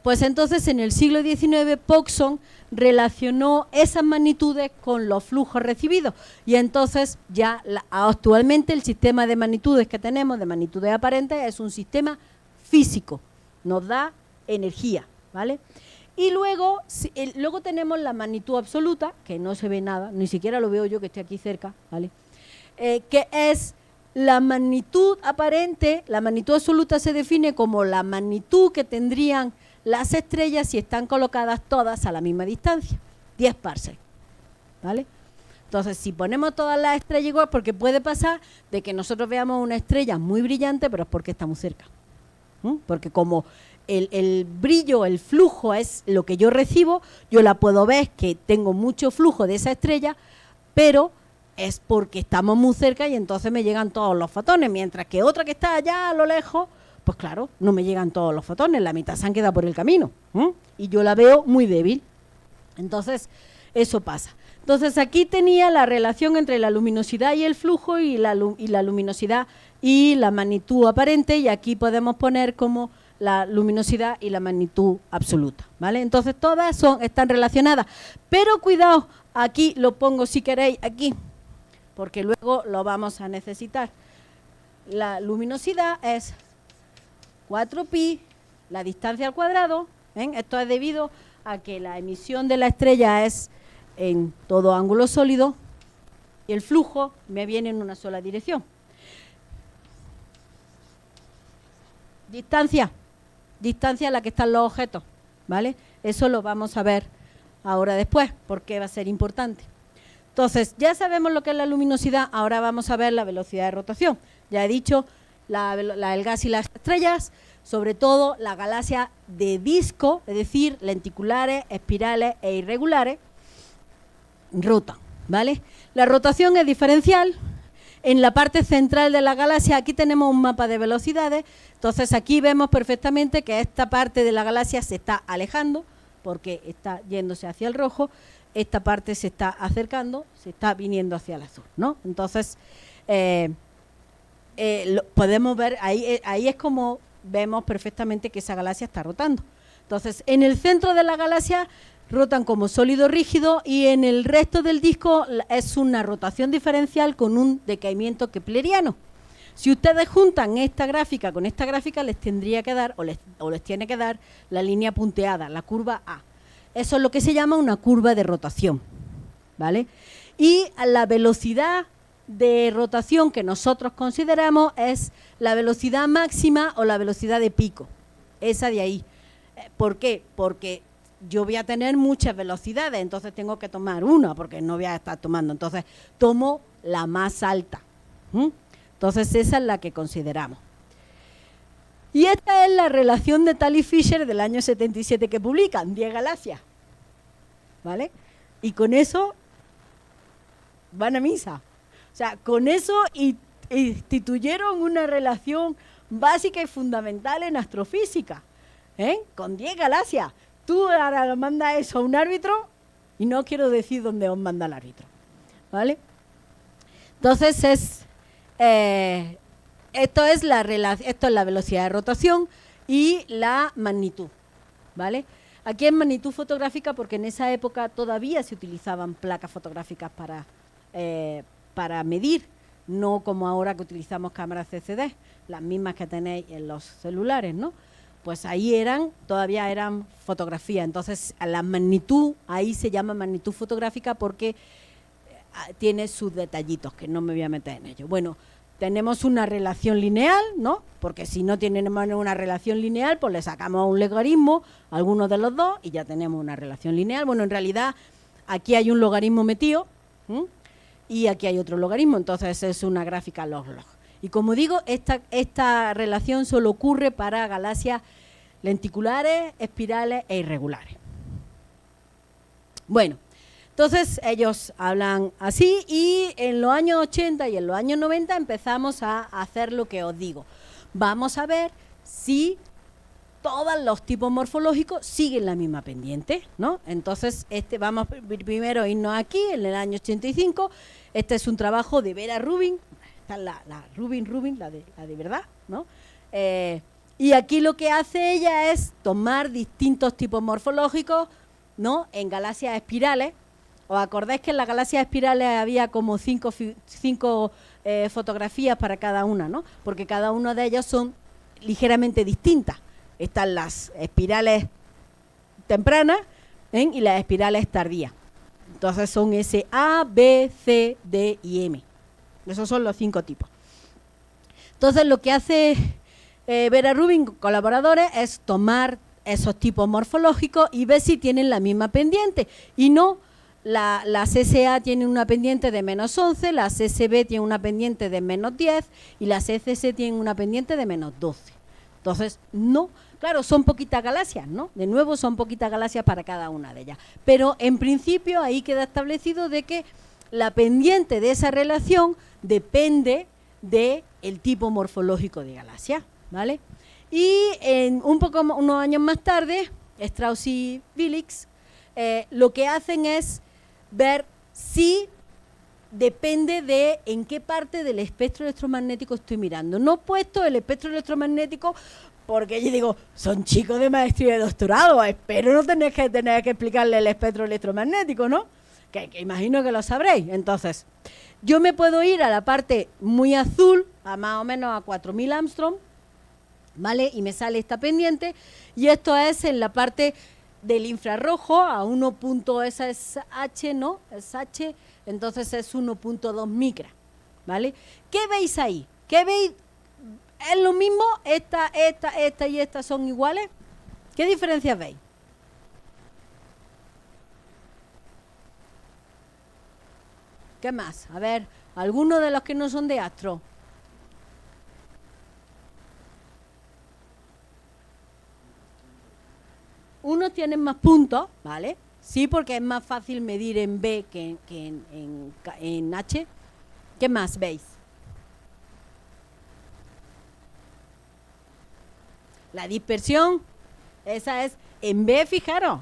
pues entonces en el siglo XIX Pogson relacionó esas magnitudes con los flujos recibidos, y entonces ya actualmente el sistema de magnitudes que tenemos, de magnitudes aparentes, es un sistema físico, nos da energía, ¿vale? Y luego tenemos la magnitud absoluta, que no se ve nada, ni siquiera lo veo yo que estoy aquí cerca, ¿vale? Que es la magnitud aparente. La magnitud absoluta se define como la magnitud que tendrían las estrellas si están colocadas todas a la misma distancia, 10 parsecs, ¿vale? Entonces, si ponemos todas las estrellas igual, porque puede pasar de que nosotros veamos una estrella muy brillante, pero es porque está muy cerca, porque como el brillo, el flujo es lo que yo recibo, yo la puedo ver que tengo mucho flujo de esa estrella, pero es porque estamos muy cerca y entonces me llegan todos los fotones, mientras que otra que está allá a lo lejos, pues claro, no me llegan todos los fotones, la mitad se han quedado por el camino, y yo la veo muy débil. Entonces, eso pasa. Entonces, aquí tenía la relación entre la luminosidad y el flujo, y la luminosidad y la magnitud aparente, y aquí podemos poner como la luminosidad y la magnitud absoluta, ¿vale? Entonces, todas están relacionadas. Pero cuidado, aquí lo pongo si queréis, aquí, porque luego lo vamos a necesitar. La luminosidad es 4pi, la distancia al cuadrado. Esto es debido a que la emisión de la estrella es en todo ángulo sólido y el flujo me viene en una sola dirección. Distancia a la que están los objetos, ¿vale? Eso lo vamos a ver ahora después, porque va a ser importante. Entonces, ya sabemos lo que es la luminosidad, ahora vamos a ver la velocidad de rotación. Ya he dicho, el gas y las estrellas, sobre todo la galaxia de disco, es decir, lenticulares, espirales e irregulares, rotan, ¿vale? La rotación es diferencial. En la parte central de la galaxia, aquí tenemos un mapa de velocidades, entonces aquí vemos perfectamente que esta parte de la galaxia se está alejando, porque está yéndose hacia el rojo, esta parte se está acercando, se está viniendo hacia el azul, ¿no? Entonces, podemos ver, ahí es como vemos perfectamente que esa galaxia está rotando. Entonces, en el centro de la galaxia rotan como sólido rígido y en el resto del disco es una rotación diferencial con un decaimiento kepleriano. Si ustedes juntan esta gráfica con esta gráfica, les tendría que dar, o les tiene que dar, la línea punteada, la curva A. Eso es lo que se llama una curva de rotación, ¿vale? Y la velocidad de rotación que nosotros consideramos es la velocidad máxima o la velocidad de pico, esa de ahí. ¿Por qué? Porque yo voy a tener muchas velocidades, entonces tengo que tomar una, porque no voy a estar tomando. Entonces, tomo la más alta. Entonces, esa es la que consideramos. Y esta es la relación de Talley-Fisher del año 77 que publican, 10 galaxias. ¿Vale? Y con eso van a misa. O sea, con eso instituyeron una relación básica y fundamental en astrofísica. Con 10 galaxias. Tú ahora lo mandas eso a un árbitro y no quiero decir dónde os manda el árbitro, ¿vale? Entonces esto es la velocidad de rotación y la magnitud, ¿vale? Aquí es magnitud fotográfica porque en esa época todavía se utilizaban placas fotográficas para medir, no como ahora que utilizamos cámaras CCD, las mismas que tenéis en los celulares, ¿no? Pues ahí todavía eran fotografías. Entonces, a la magnitud, ahí se llama magnitud fotográfica porque tiene sus detallitos, que no me voy a meter en ello. Bueno, tenemos una relación lineal, ¿no? Porque si no tenemos una relación lineal, pues le sacamos un logaritmo, alguno de los dos, y ya tenemos una relación lineal. Bueno, en realidad, aquí hay un logaritmo metido, y aquí hay otro logaritmo, entonces es una gráfica log-log. Y como digo, esta relación solo ocurre para galaxias lenticulares, espirales e irregulares. Bueno, entonces ellos hablan así y en los años 80 y en los años 90 empezamos a hacer lo que os digo. Vamos a ver si todos los tipos morfológicos siguen la misma pendiente, ¿no? Entonces, vamos primero a irnos aquí, en el año 85. Este es un trabajo de Vera Rubin. Esta es la Rubin, la de verdad, ¿no? Y aquí lo que hace ella es tomar distintos tipos morfológicos, ¿no? En galaxias espirales. ¿Os acordáis que en las galaxias espirales había como cinco fotografías para cada una, ¿no? Porque cada una de ellas son ligeramente distintas. Están las espirales tempranas y las espirales tardías. Entonces son S, A, B, C, D y M. Esos son los 5 tipos. Entonces lo que hace Vera Rubin, colaboradores, es tomar esos tipos morfológicos y ver si tienen la misma pendiente. Y no, las SA tienen una pendiente de menos 11, las SB tienen una pendiente de menos 10 y las CC tienen una pendiente de menos 12. Entonces, no, claro, son poquitas galaxias, ¿no? De nuevo, son poquitas galaxias para cada una de ellas. Pero en principio ahí queda establecido de que la pendiente de esa relación depende del tipo morfológico de galaxia, ¿vale? Y unos años más tarde, Strauss y Willis lo que hacen es ver si depende de en qué parte del espectro electromagnético estoy mirando. No he puesto el espectro electromagnético porque yo digo, son chicos de maestría y de doctorado, espero no tener que explicarle el espectro electromagnético, ¿no? Que imagino que lo sabréis. Entonces, yo me puedo ir a la parte muy azul, a más o menos a 4000 Armstrong, ¿vale? Y me sale esta pendiente, y esto es en la parte del infrarrojo a 1. Esa es H, ¿no? Es H, entonces es 1.2 micra, ¿vale? ¿Qué veis ahí? ¿Qué veis? ¿Es lo mismo? Esta y esta son iguales. ¿Qué diferencias veis? ¿Qué más? A ver, algunos de los que no son de astro. Unos tienen más puntos, ¿vale? Sí, porque es más fácil medir en B que en H. ¿Qué más veis? La dispersión, esa es en B, fijaros.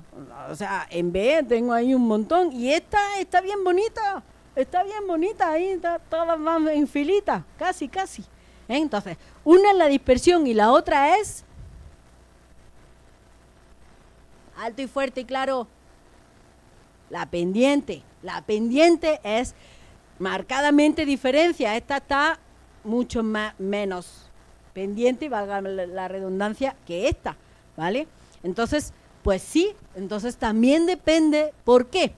O sea, en B tengo ahí un montón. Y esta está bien bonita. Está bien bonita, ahí está, todas van en filita, casi. Entonces, una es la dispersión y la otra es... Alto y fuerte y claro. La pendiente. La pendiente es marcadamente diferencia. Esta está mucho menos pendiente, valga la redundancia, que esta, ¿vale? Entonces, pues sí, entonces también depende. ¿Por qué?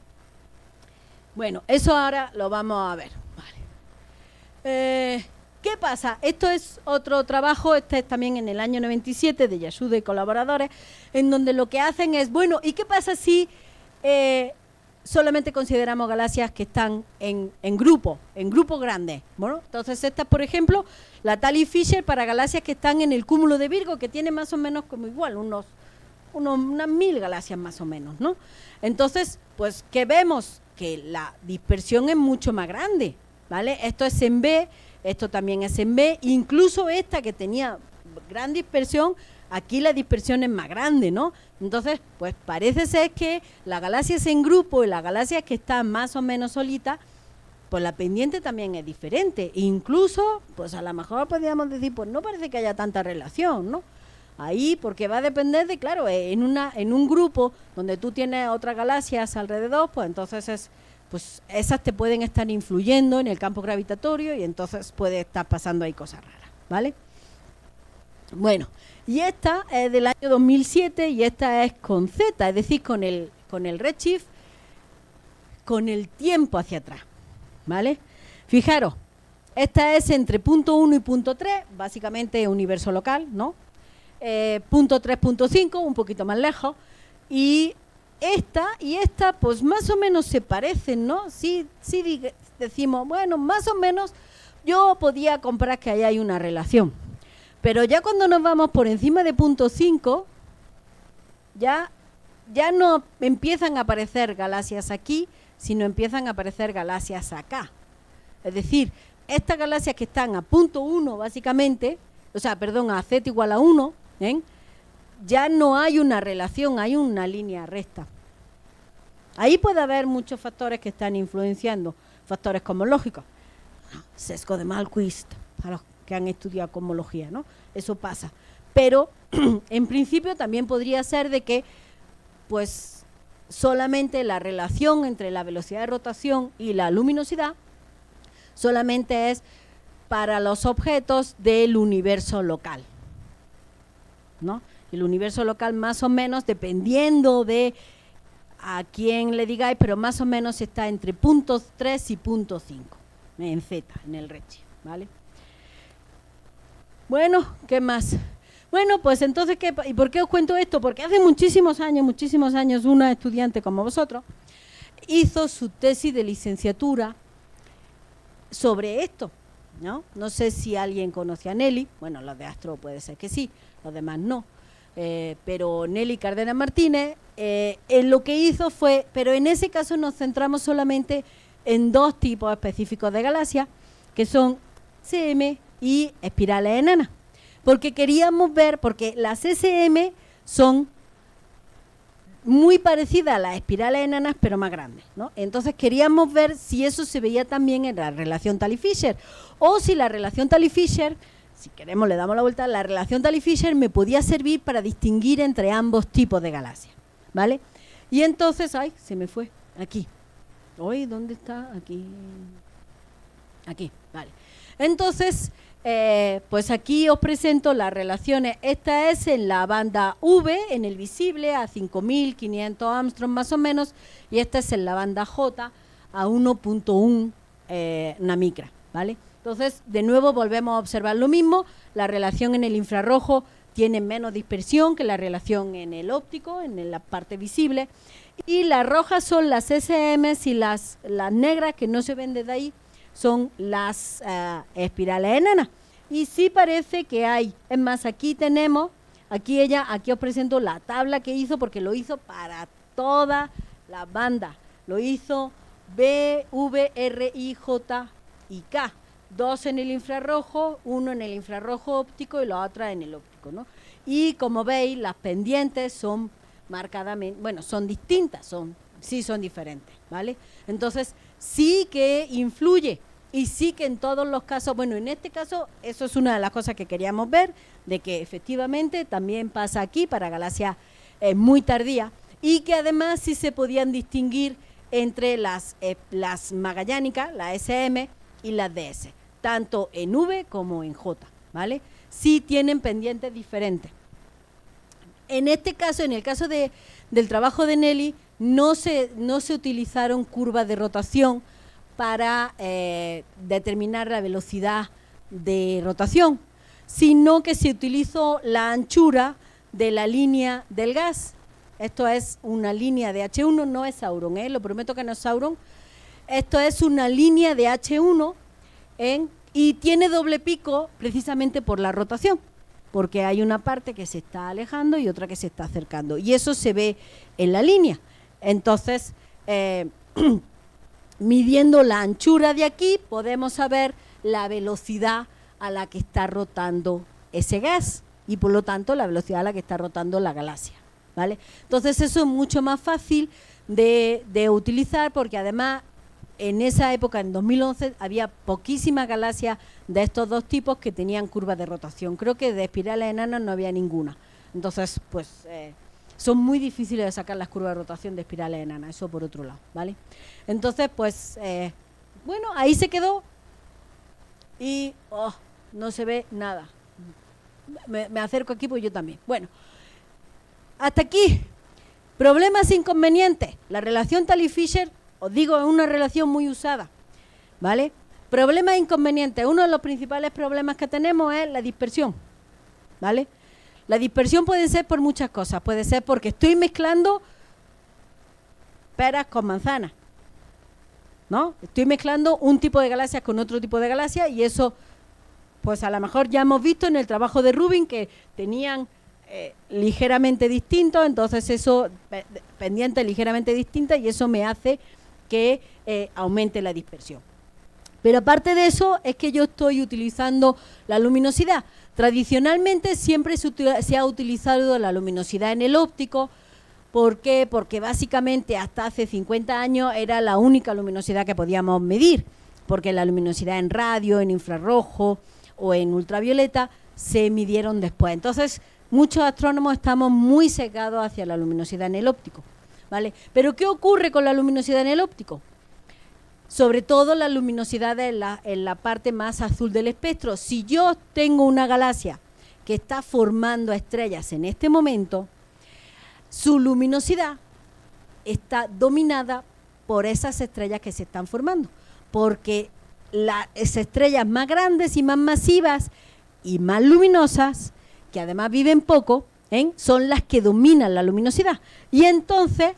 Bueno, eso ahora lo vamos a ver. Vale. ¿Qué pasa? Esto es otro trabajo, este es también en el año 97 de Yasuda y colaboradores, en donde lo que hacen es, bueno, ¿y qué pasa si solamente consideramos galaxias que están en grupo grande? Bueno, entonces esta es, por ejemplo, la Tally Fisher para galaxias que están en el cúmulo de Virgo, que tiene más o menos como igual, unas 1000 galaxias más o menos, ¿no? Entonces, pues, ¿qué vemos? Que la dispersión es mucho más grande, ¿vale? Esto es en B, esto también es en B, incluso esta que tenía gran dispersión, aquí la dispersión es más grande, ¿no? Entonces, pues parece ser que las galaxias en grupo y las galaxias que están más o menos solitas, pues la pendiente también es diferente. Incluso, pues a lo mejor podríamos decir, pues no parece que haya tanta relación, ¿no? Ahí, porque va a depender de, claro, en un grupo donde tú tienes otras galaxias alrededor, pues entonces pues esas te pueden estar influyendo en el campo gravitatorio y entonces puede estar pasando ahí cosas raras, ¿vale? Bueno, y esta es del año 2007 y esta es con Z, es decir, con el redshift, con el tiempo hacia atrás, ¿vale? Fijaros, esta es entre punto 1 y punto 3, básicamente universo local, ¿no? Punto 3.5, un poquito más lejos, y esta, pues más o menos se parecen, ¿no? Sí decimos, bueno, más o menos yo podía comprar que ahí hay una relación. Pero ya cuando nos vamos por encima de punto 5, ya no empiezan a aparecer galaxias aquí, sino empiezan a aparecer galaxias acá. Es decir, estas galaxias que están a punto 1, básicamente, o sea, perdón, a z igual a 1, ¿eh? Ya no hay una relación, hay una línea recta. Ahí puede haber muchos factores que están influenciando, factores cosmológicos. Sesgo de Malquist, para los que han estudiado cosmología, ¿no? Eso pasa. Pero, en principio, también podría ser de que, pues, solamente la relación entre la velocidad de rotación y la luminosidad solamente es para los objetos del universo local, ¿no? El universo local más o menos, dependiendo de a quién le digáis, pero más o menos está entre punto 3 y punto 5 en Z, en el redshift, ¿vale? Bueno, ¿qué más? Bueno, pues entonces, ¿y por qué os cuento esto? Porque hace muchísimos años, una estudiante como vosotros hizo su tesis de licenciatura sobre esto, ¿no? No sé si alguien conoce a Nelly, bueno, los de Astro puede ser que sí, los demás no. Pero Nelly Cárdenas Martínez lo que hizo fue, pero en ese caso nos centramos solamente en dos tipos específicos de galaxias, que son CM y espirales enanas, porque queríamos ver, porque las SM son muy parecidas a las espirales enanas, pero más grandes, ¿no? Entonces queríamos ver si eso se veía también en la relación Tally-Fisher, o si la relación Tally-Fisher, si queremos le damos la vuelta, la relación Tally-Fisher me podía servir para distinguir entre ambos tipos de galaxias, ¿vale? Y entonces, ay, se me fue, aquí. Hoy, ¿dónde está? Aquí, vale. Entonces, pues aquí os presento las relaciones. Esta es en la banda V, en el visible, a 5.500 Armstrong más o menos, y esta es en la banda J, a 1.1 namicra, ¿vale? Entonces, de nuevo volvemos a observar lo mismo. La relación en el infrarrojo tiene menos dispersión que la relación en el óptico, en la parte visible. Y las rojas son las SMs y las negras, que no se ven desde ahí, son las espirales enanas. Y sí parece que hay. Es más, aquí tenemos, aquí os presento la tabla que hizo, porque lo hizo para todas las bandas. Lo hizo B, V, R, I, J y K. 2 en el infrarrojo, 1 en el infrarrojo óptico y la otra en el óptico, ¿no? Y como veis, las pendientes son marcadamente, bueno, son distintas, son diferentes, ¿vale? Entonces, sí que influye y sí que en todos los casos, bueno, en este caso, eso es una de las cosas que queríamos ver, de que efectivamente también pasa aquí para galaxias muy tardías, y que además sí se podían distinguir entre las magallánicas, la SM y las DS, tanto en V como en J, ¿vale? Sí tienen pendientes diferentes. En este caso, en el caso del trabajo de Nelly, no se utilizaron curvas de rotación para determinar la velocidad de rotación, sino que se utilizó la anchura de la línea del gas. Esto es una línea de H1, no es Sauron, lo prometo que no es Sauron. Esto es una línea de H1 y tiene doble pico precisamente por la rotación, porque hay una parte que se está alejando y otra que se está acercando, y eso se ve en la línea. Entonces, midiendo la anchura de aquí, podemos saber la velocidad a la que está rotando ese gas y por lo tanto la velocidad a la que está rotando la galaxia, ¿vale? Entonces eso es mucho más fácil de utilizar, porque además en esa época, en 2011, había poquísimas galaxias de estos dos tipos que tenían curvas de rotación. Creo que de espirales enanas no había ninguna. Entonces, pues, son muy difíciles de sacar las curvas de rotación de espirales enanas, eso por otro lado, ¿vale? Entonces, pues, bueno, ahí se quedó y no se ve nada. Me acerco aquí porque yo también. Bueno, hasta aquí. Problemas, inconvenientes. La relación Talley-Fisher, os digo, es una relación muy usada, ¿vale? Problemas e inconvenientes. Uno de los principales problemas que tenemos es la dispersión, ¿vale? La dispersión puede ser por muchas cosas. Puede ser porque estoy mezclando peras con manzanas, ¿no? Estoy mezclando un tipo de galaxias con otro tipo de galaxias, y eso, pues a lo mejor ya hemos visto en el trabajo de Rubin que tenían ligeramente distintos, entonces eso, pendientes ligeramente distintas, y eso me hace que aumente la dispersión. Pero aparte de eso, es que yo estoy utilizando la luminosidad. Tradicionalmente siempre se ha utilizado la luminosidad en el óptico. ¿Por qué? Porque básicamente hasta hace 50 años era la única luminosidad que podíamos medir, porque la luminosidad en radio, en infrarrojo o en ultravioleta se midieron después. Entonces, muchos astrónomos estamos muy sesgados hacia la luminosidad en el óptico, ¿vale? Pero ¿qué ocurre con la luminosidad en el óptico? Sobre todo la luminosidad en la parte más azul del espectro. Si yo tengo una galaxia que está formando estrellas en este momento, su luminosidad está dominada por esas estrellas que se están formando, porque las estrellas más grandes y más masivas y más luminosas, que además viven poco, son las que dominan la luminosidad. Y entonces,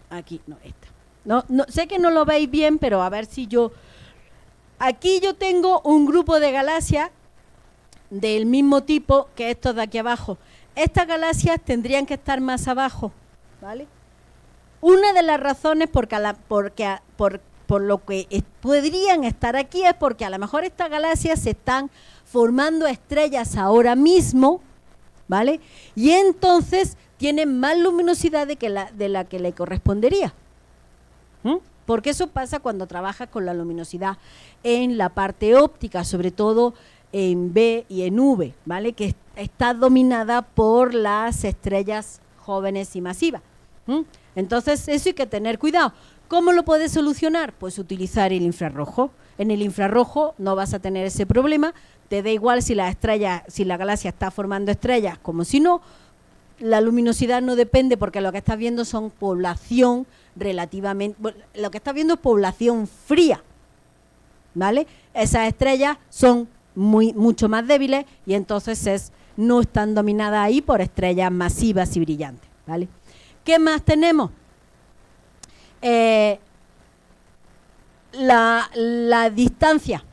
aquí, no, esta. No, sé que no lo veis bien, pero a ver si yo... Aquí yo tengo un grupo de galaxias del mismo tipo que estos de aquí abajo. Estas galaxias tendrían que estar más abajo, ¿vale? Una de las razones por lo que podrían estar aquí es porque a lo mejor estas galaxias se están formando estrellas ahora mismo, ¿vale? Y entonces tienen más luminosidad de la que le correspondería. Porque eso pasa cuando trabajas con la luminosidad en la parte óptica, sobre todo en B y en V, ¿vale? Que está dominada por las estrellas jóvenes y masivas. Entonces, eso hay que tener cuidado. ¿Cómo lo puedes solucionar? Pues utilizar el infrarrojo. En el infrarrojo no vas a tener ese problema, te da igual si la galaxia está formando estrellas como si no. La luminosidad no depende porque lo que estás viendo son población relativamente, lo que estás viendo es población fría, ¿vale? Esas estrellas son mucho más débiles y entonces no están dominadas ahí por estrellas masivas y brillantes, ¿vale? ¿Qué más tenemos? La distancia.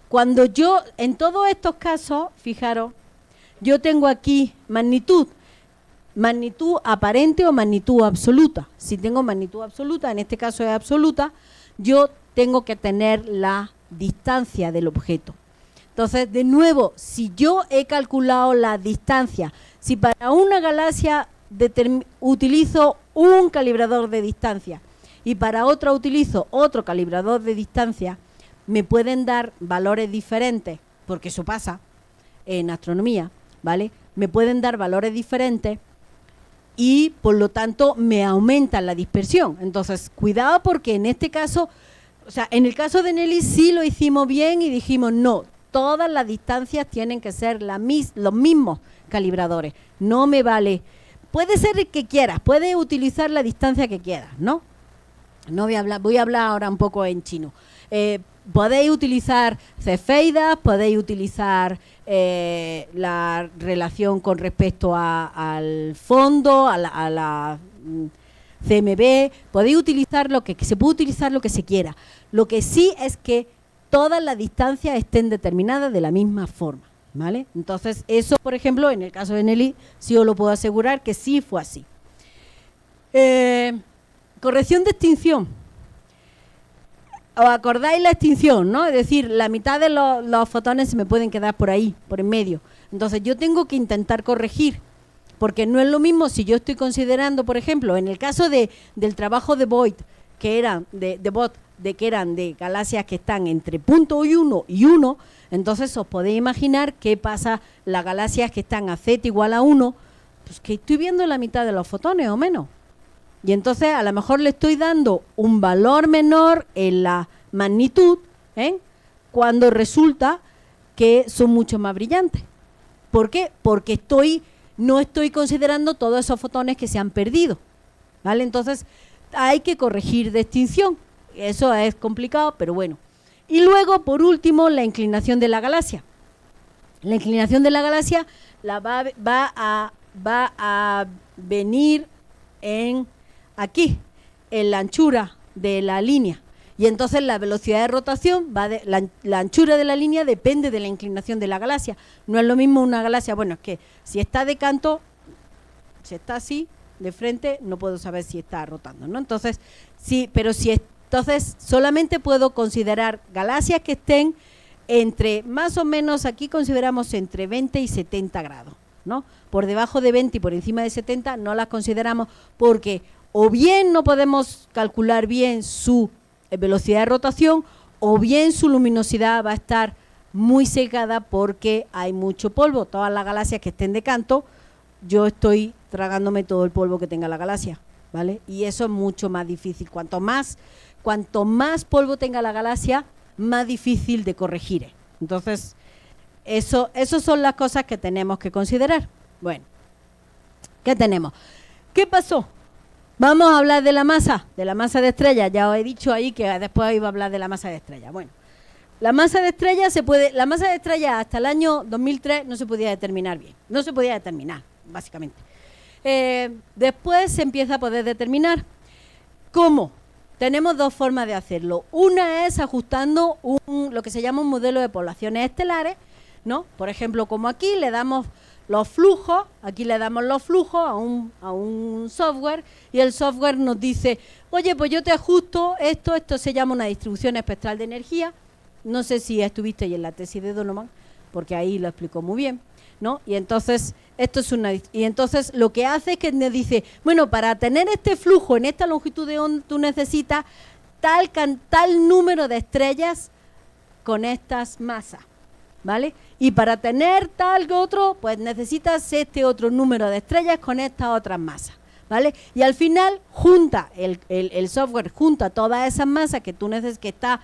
Cuando yo, en todos estos casos, fijaros, yo tengo aquí magnitud aparente o magnitud absoluta. Si tengo magnitud absoluta, en este caso es absoluta, yo tengo que tener la distancia del objeto. Entonces, de nuevo, si yo he calculado la distancia, si para una galaxia utilizo un calibrador de distancia y para otra utilizo otro calibrador de distancia, me pueden dar valores diferentes, porque eso pasa en astronomía, ¿vale? Me pueden dar valores diferentes y por lo tanto me aumentan la dispersión. Entonces, cuidado porque en este caso, o sea, en el caso de Nelly sí lo hicimos bien y dijimos no, todas las distancias tienen que ser los mismos calibradores. No me vale. Puede ser el que quieras, puedes utilizar la distancia que quieras, ¿no? No voy a hablar ahora un poco en chino. Podéis utilizar cefeidas, podéis utilizar la relación con respecto al fondo, a la CMB, podéis utilizar se puede utilizar lo que se quiera. Lo que sí es que todas las distancias estén determinadas de la misma forma, ¿vale? Entonces, eso, por ejemplo, en el caso de Nelly, sí os lo puedo asegurar que sí fue así. Corrección de extinción. ¿Os acordáis la extinción, no? Es decir, la mitad de los fotones se me pueden quedar por ahí, por en medio. Entonces, yo tengo que intentar corregir, porque no es lo mismo si yo estoy considerando, por ejemplo, en el caso del trabajo de Voigt, que eran que eran de galaxias que están entre 0.1 y 1, entonces os podéis imaginar qué pasa las galaxias que están a z igual a 1, pues que estoy viendo la mitad de los fotones o menos. Y entonces a lo mejor le estoy dando un valor menor en la magnitud, cuando resulta que son mucho más brillantes. ¿Por qué? Porque no estoy considerando todos esos fotones que se han perdido, ¿vale? Entonces hay que corregir de extinción. Eso es complicado, pero bueno. Y luego, por último, la inclinación de la galaxia. La inclinación de la galaxia va a venir aquí, en la anchura de la línea. Y entonces la velocidad de rotación, la anchura de la línea depende de la inclinación de la galaxia. No es lo mismo una galaxia, bueno, es que si está de canto, si está así, de frente, no puedo saber si está rotando, ¿no? Entonces, sí, pero entonces solamente puedo considerar galaxias que estén entre, más o menos, aquí consideramos entre 20 y 70 grados, ¿no? Por debajo de 20 y por encima de 70 no las consideramos porque o bien no podemos calcular bien su velocidad de rotación o bien su luminosidad va a estar muy secada porque hay mucho polvo. Todas las galaxias que estén de canto, yo estoy tragándome todo el polvo que tenga la galaxia, ¿vale? Y eso es mucho más difícil. Cuanto más polvo tenga la galaxia, más difícil de corregir es. Entonces, eso son las cosas que tenemos que considerar. Bueno, ¿qué tenemos? ¿Qué pasó? Vamos a hablar de la masa de estrellas. Ya os he dicho ahí que después iba a hablar de la masa de estrellas. Bueno, la masa de estrellas hasta el año 2003 no se podía determinar bien. No se podía determinar, básicamente. Después se empieza a poder determinar. ¿Cómo? Tenemos dos formas de hacerlo. Una es ajustando lo que se llama un modelo de poblaciones estelares, ¿no? Por ejemplo, como aquí le damos los flujos, a un software y el software nos dice, oye, pues yo te ajusto esto se llama una distribución espectral de energía. No sé si estuviste ahí en la tesis de Donovan, porque ahí lo explicó muy bien, ¿no? Y entonces entonces lo que hace es que nos dice, bueno, para tener este flujo en esta longitud de onda tú necesitas tal número de estrellas con estas masas, ¿vale? Y para tener tal otro, pues necesitas este otro número de estrellas con estas otras masas, ¿vale? Y al final junta, el software junta todas esas masas que tú necesitas, que está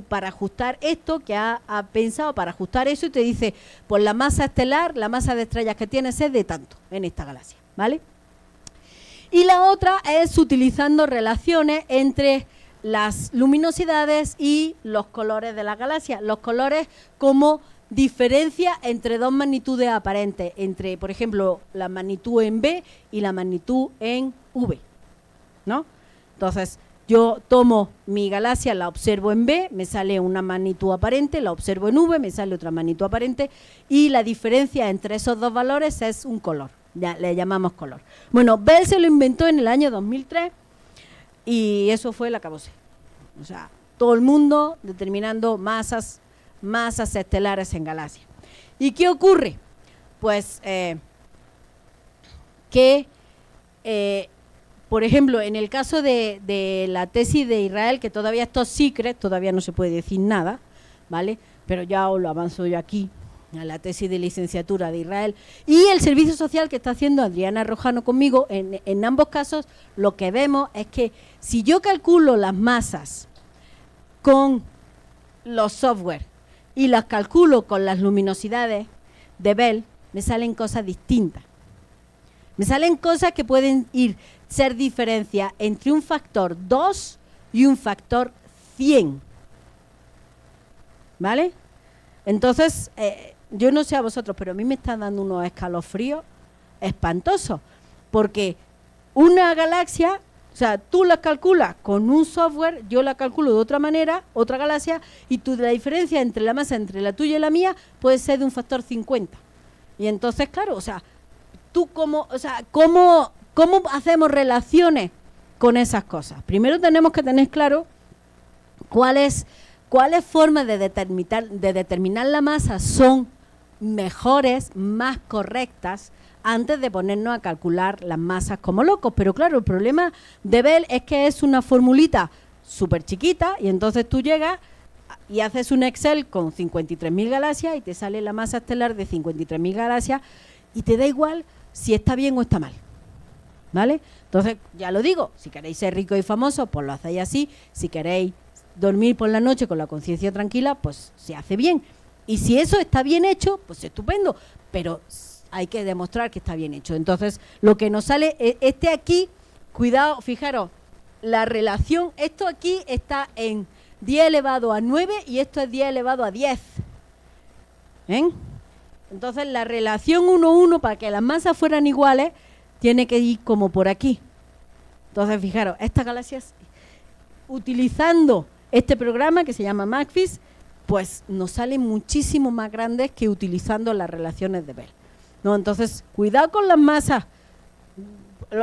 para ajustar esto, que ha pensado para ajustar eso, y te dice, pues la masa estelar, la masa de estrellas que tienes es de tanto en esta galaxia, ¿vale? Y la otra es utilizando relaciones entre las luminosidades y los colores de la galaxia. Los colores como diferencia entre dos magnitudes aparentes, entre, por ejemplo, la magnitud en B y la magnitud en V, ¿no? Entonces, yo tomo mi galaxia, la observo en B, me sale una magnitud aparente, la observo en V, me sale otra magnitud aparente, y la diferencia entre esos dos valores es un color, ya le llamamos color. Bueno, Bell se lo inventó en el año 2003 y eso fue el acabose. O sea, todo el mundo determinando masas estelares en galaxias. ¿Y qué ocurre? Pues por ejemplo, en el caso de la tesis de Israel, que todavía esto es secret, todavía no se puede decir nada, ¿vale? Pero ya os lo avanzo yo aquí, a la tesis de licenciatura de Israel, y el servicio social que está haciendo Adriana Rojano conmigo, en ambos casos, lo que vemos es que si yo calculo las masas con los software y las calculo con las luminosidades de Bell, me salen cosas distintas. Me salen cosas que pueden ser diferencia entre un factor 2 y un factor 100. ¿Vale? Entonces, yo no sé a vosotros, pero a mí me están dando unos escalofríos espantosos. Porque una galaxia, o sea, tú la calculas con un software, yo la calculo de otra manera, otra galaxia, y la diferencia entre la masa entre la tuya y la mía puede ser de un factor 50. Y entonces, claro, o sea, ¿cómo hacemos relaciones con esas cosas? Primero tenemos que tener claro cuáles formas de determinar la masa son mejores, más correctas, antes de ponernos a calcular las masas como locos. Pero claro, el problema de Bell es que es una formulita súper chiquita, y entonces tú llegas y haces un Excel con 53.000 galaxias y te sale la masa estelar de 53.000 galaxias y te da igual si está bien o está mal, ¿vale? Entonces, ya lo digo, si queréis ser ricos y famosos, pues lo hacéis así. Si queréis dormir por la noche con la conciencia tranquila, pues se hace bien. Y si eso está bien hecho, pues estupendo, pero hay que demostrar que está bien hecho. Entonces, lo que nos sale, aquí, cuidado, fijaros, la relación, esto aquí está en 10 elevado a 9 y esto es 10 elevado a 10. ¿Ven? Entonces, la relación 1:1, para que las masas fueran iguales, tiene que ir como por aquí. Entonces, fijaros, estas galaxias, utilizando este programa que se llama MACFIS, pues nos salen muchísimo más grandes que utilizando las relaciones de Bell, ¿no? Entonces, cuidado con las masas.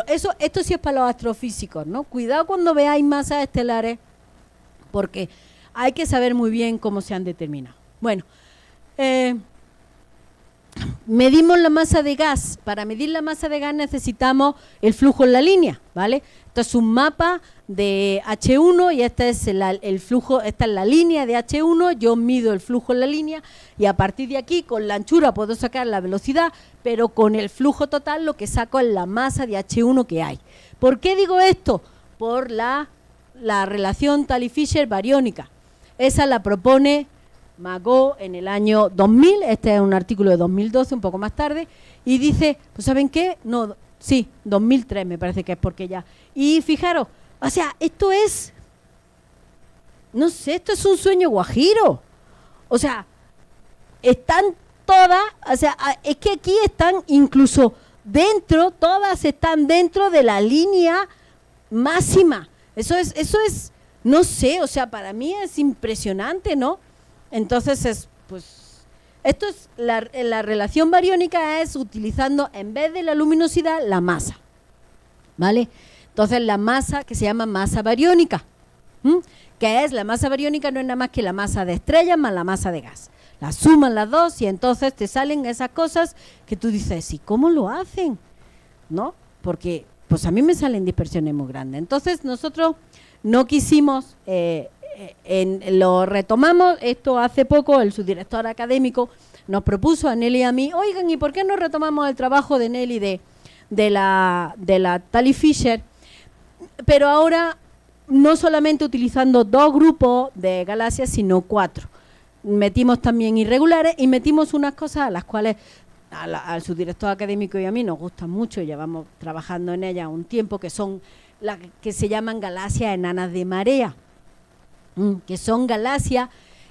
Esto sí es para los astrofísicos, ¿no? Cuidado cuando veáis masas estelares, porque hay que saber muy bien cómo se han determinado. Bueno, medimos la masa de gas. Para medir la masa de gas necesitamos el flujo en la línea, ¿vale? Esto es un mapa de H1 y este es el flujo, esta es la línea de H1, yo mido el flujo en la línea y a partir de aquí con la anchura puedo sacar la velocidad, pero con el flujo total lo que saco es la masa de H1 que hay. ¿Por qué digo esto? Por la relación Talley-Fisher bariónica. Esa la propone Magot en el año 2000, este es un artículo de 2012, un poco más tarde, y dice, pues ¿saben qué? No, sí, 2003 me parece que es, porque ya. Y fijaros, o sea, esto es, no sé, esto es un sueño guajiro. O sea, están todas, o sea, es que aquí están incluso dentro, todas están dentro de la línea máxima. Eso es, no sé, o sea, para mí es impresionante, ¿no? Entonces, esto es la relación bariónica, es utilizando en vez de la luminosidad la masa, ¿vale? Entonces la masa que se llama masa bariónica, que es la masa bariónica, no es nada más que la masa de estrellas más la masa de gas. Las suman las dos y entonces te salen esas cosas que tú dices, ¿y cómo lo hacen? ¿No? Porque pues a mí me salen dispersiones muy grandes. Entonces nosotros no quisimos... lo retomamos, esto hace poco el subdirector académico nos propuso a Nelly y a mí, oigan, ¿y por qué no retomamos el trabajo de Nelly de la Tally Fisher, pero ahora no solamente utilizando 2 grupos de galaxias, sino 4. Metimos también irregulares y metimos unas cosas a las cuales al subdirector académico y a mí nos gustan mucho, llevamos trabajando en ellas un tiempo, que son las que se llaman galaxias enanas de marea, que son galaxias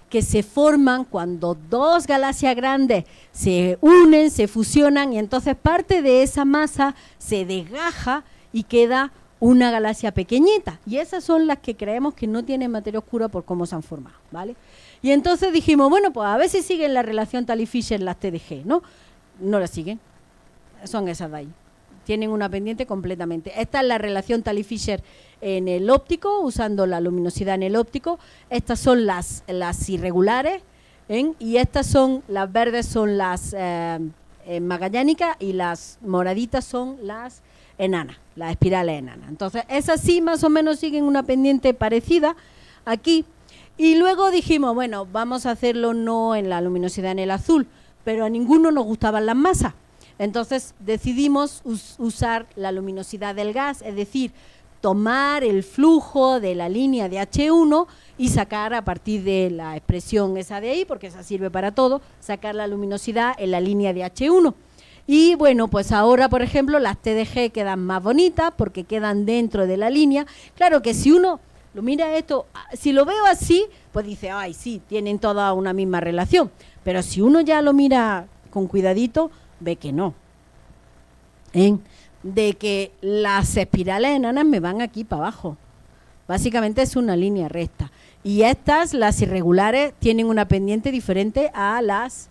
que se forman cuando 2 galaxias grandes se unen, se fusionan, y entonces parte de esa masa se desgaja y queda una galaxia pequeñita, y esas son las que creemos que no tienen materia oscura por cómo se han formado, ¿vale? Y entonces dijimos, bueno, pues a ver si siguen la relación Tally Fisher las TDG, ¿no? No la siguen, son esas de ahí, tienen una pendiente completamente. Esta es la relación Tally Fisher en el óptico, usando la luminosidad en el óptico. Estas son las irregulares, y estas son, las verdes son las magallánicas, y las moraditas son las enanas, las espirales enanas. Entonces esas sí más o menos siguen una pendiente parecida aquí. Y luego dijimos, bueno, vamos a hacerlo no en la luminosidad en el azul, pero a ninguno nos gustaban las masas. Entonces decidimos usar la luminosidad del gas, es decir, tomar el flujo de la línea de H1 y sacar a partir de la expresión esa de ahí, porque esa sirve para todo, sacar la luminosidad en la línea de H1. Y bueno, pues ahora, por ejemplo, las TDG quedan más bonitas porque quedan dentro de la línea. Claro que si uno lo mira esto, si lo veo así, pues dice, ay, sí, tienen toda una misma relación. Pero si uno ya lo mira con cuidadito, ve que no. De que las espirales enanas me van aquí para abajo. Básicamente es una línea recta. Y estas, las irregulares, tienen una pendiente diferente a las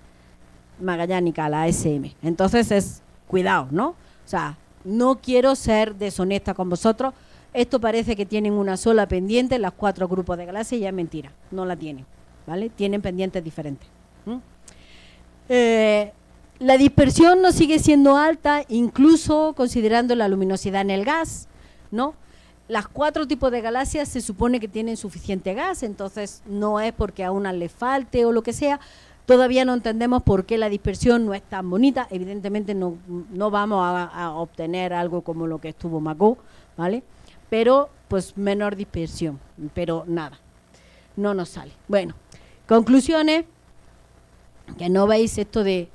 magallánicas, a la SM. Entonces es cuidado, ¿no? O sea, no quiero ser deshonesta con vosotros. Esto parece que tienen una sola pendiente, los 4 grupos de galaxias, y ya es mentira, no la tienen, ¿vale? Tienen pendientes diferentes. La dispersión no sigue siendo alta, incluso considerando la luminosidad en el gas, ¿no? Las 4 tipos de galaxias se supone que tienen suficiente gas, entonces no es porque a una le falte o lo que sea. Todavía no entendemos por qué la dispersión no es tan bonita. Evidentemente no vamos a obtener algo como lo que estuvo MACO, ¿vale? Pero pues menor dispersión, pero nada, no nos sale. Bueno, conclusiones, que no veis esto de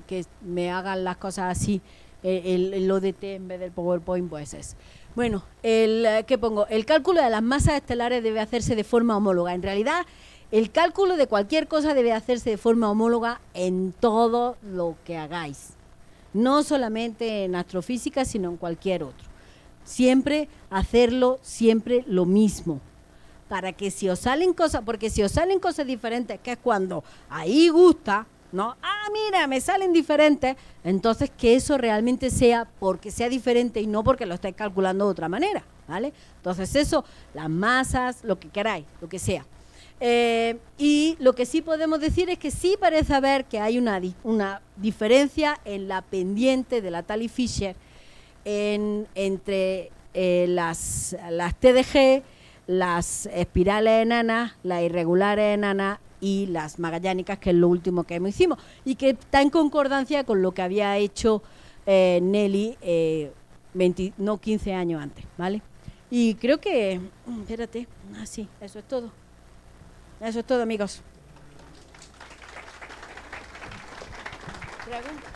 que me hagan las cosas así, el ODT en vez del PowerPoint, pues es. Bueno, ¿qué pongo? El cálculo de las masas estelares debe hacerse de forma homóloga. En realidad, el cálculo de cualquier cosa debe hacerse de forma homóloga en todo lo que hagáis. No solamente en astrofísica, sino en cualquier otro. Siempre hacerlo, siempre lo mismo. Para que si os salen cosas, porque si os salen cosas diferentes, que es cuando ahí gusta, ¿no? Ah, mira, me salen diferentes, entonces que eso realmente sea porque sea diferente y no porque lo estáis calculando de otra manera, ¿vale? Entonces eso, las masas, lo que queráis, lo que sea. Y lo que sí podemos decir es que sí parece haber que hay una diferencia en la pendiente de la Tally Fisher entre las TDG, las espirales enanas, las irregulares enanas y las magallánicas, que es lo último que hicimos, y que está en concordancia con lo que había hecho Nelly 15 años antes, ¿vale? Y creo que, espérate, sí, eso es todo. Eso es todo, amigos. ¿Pregunta?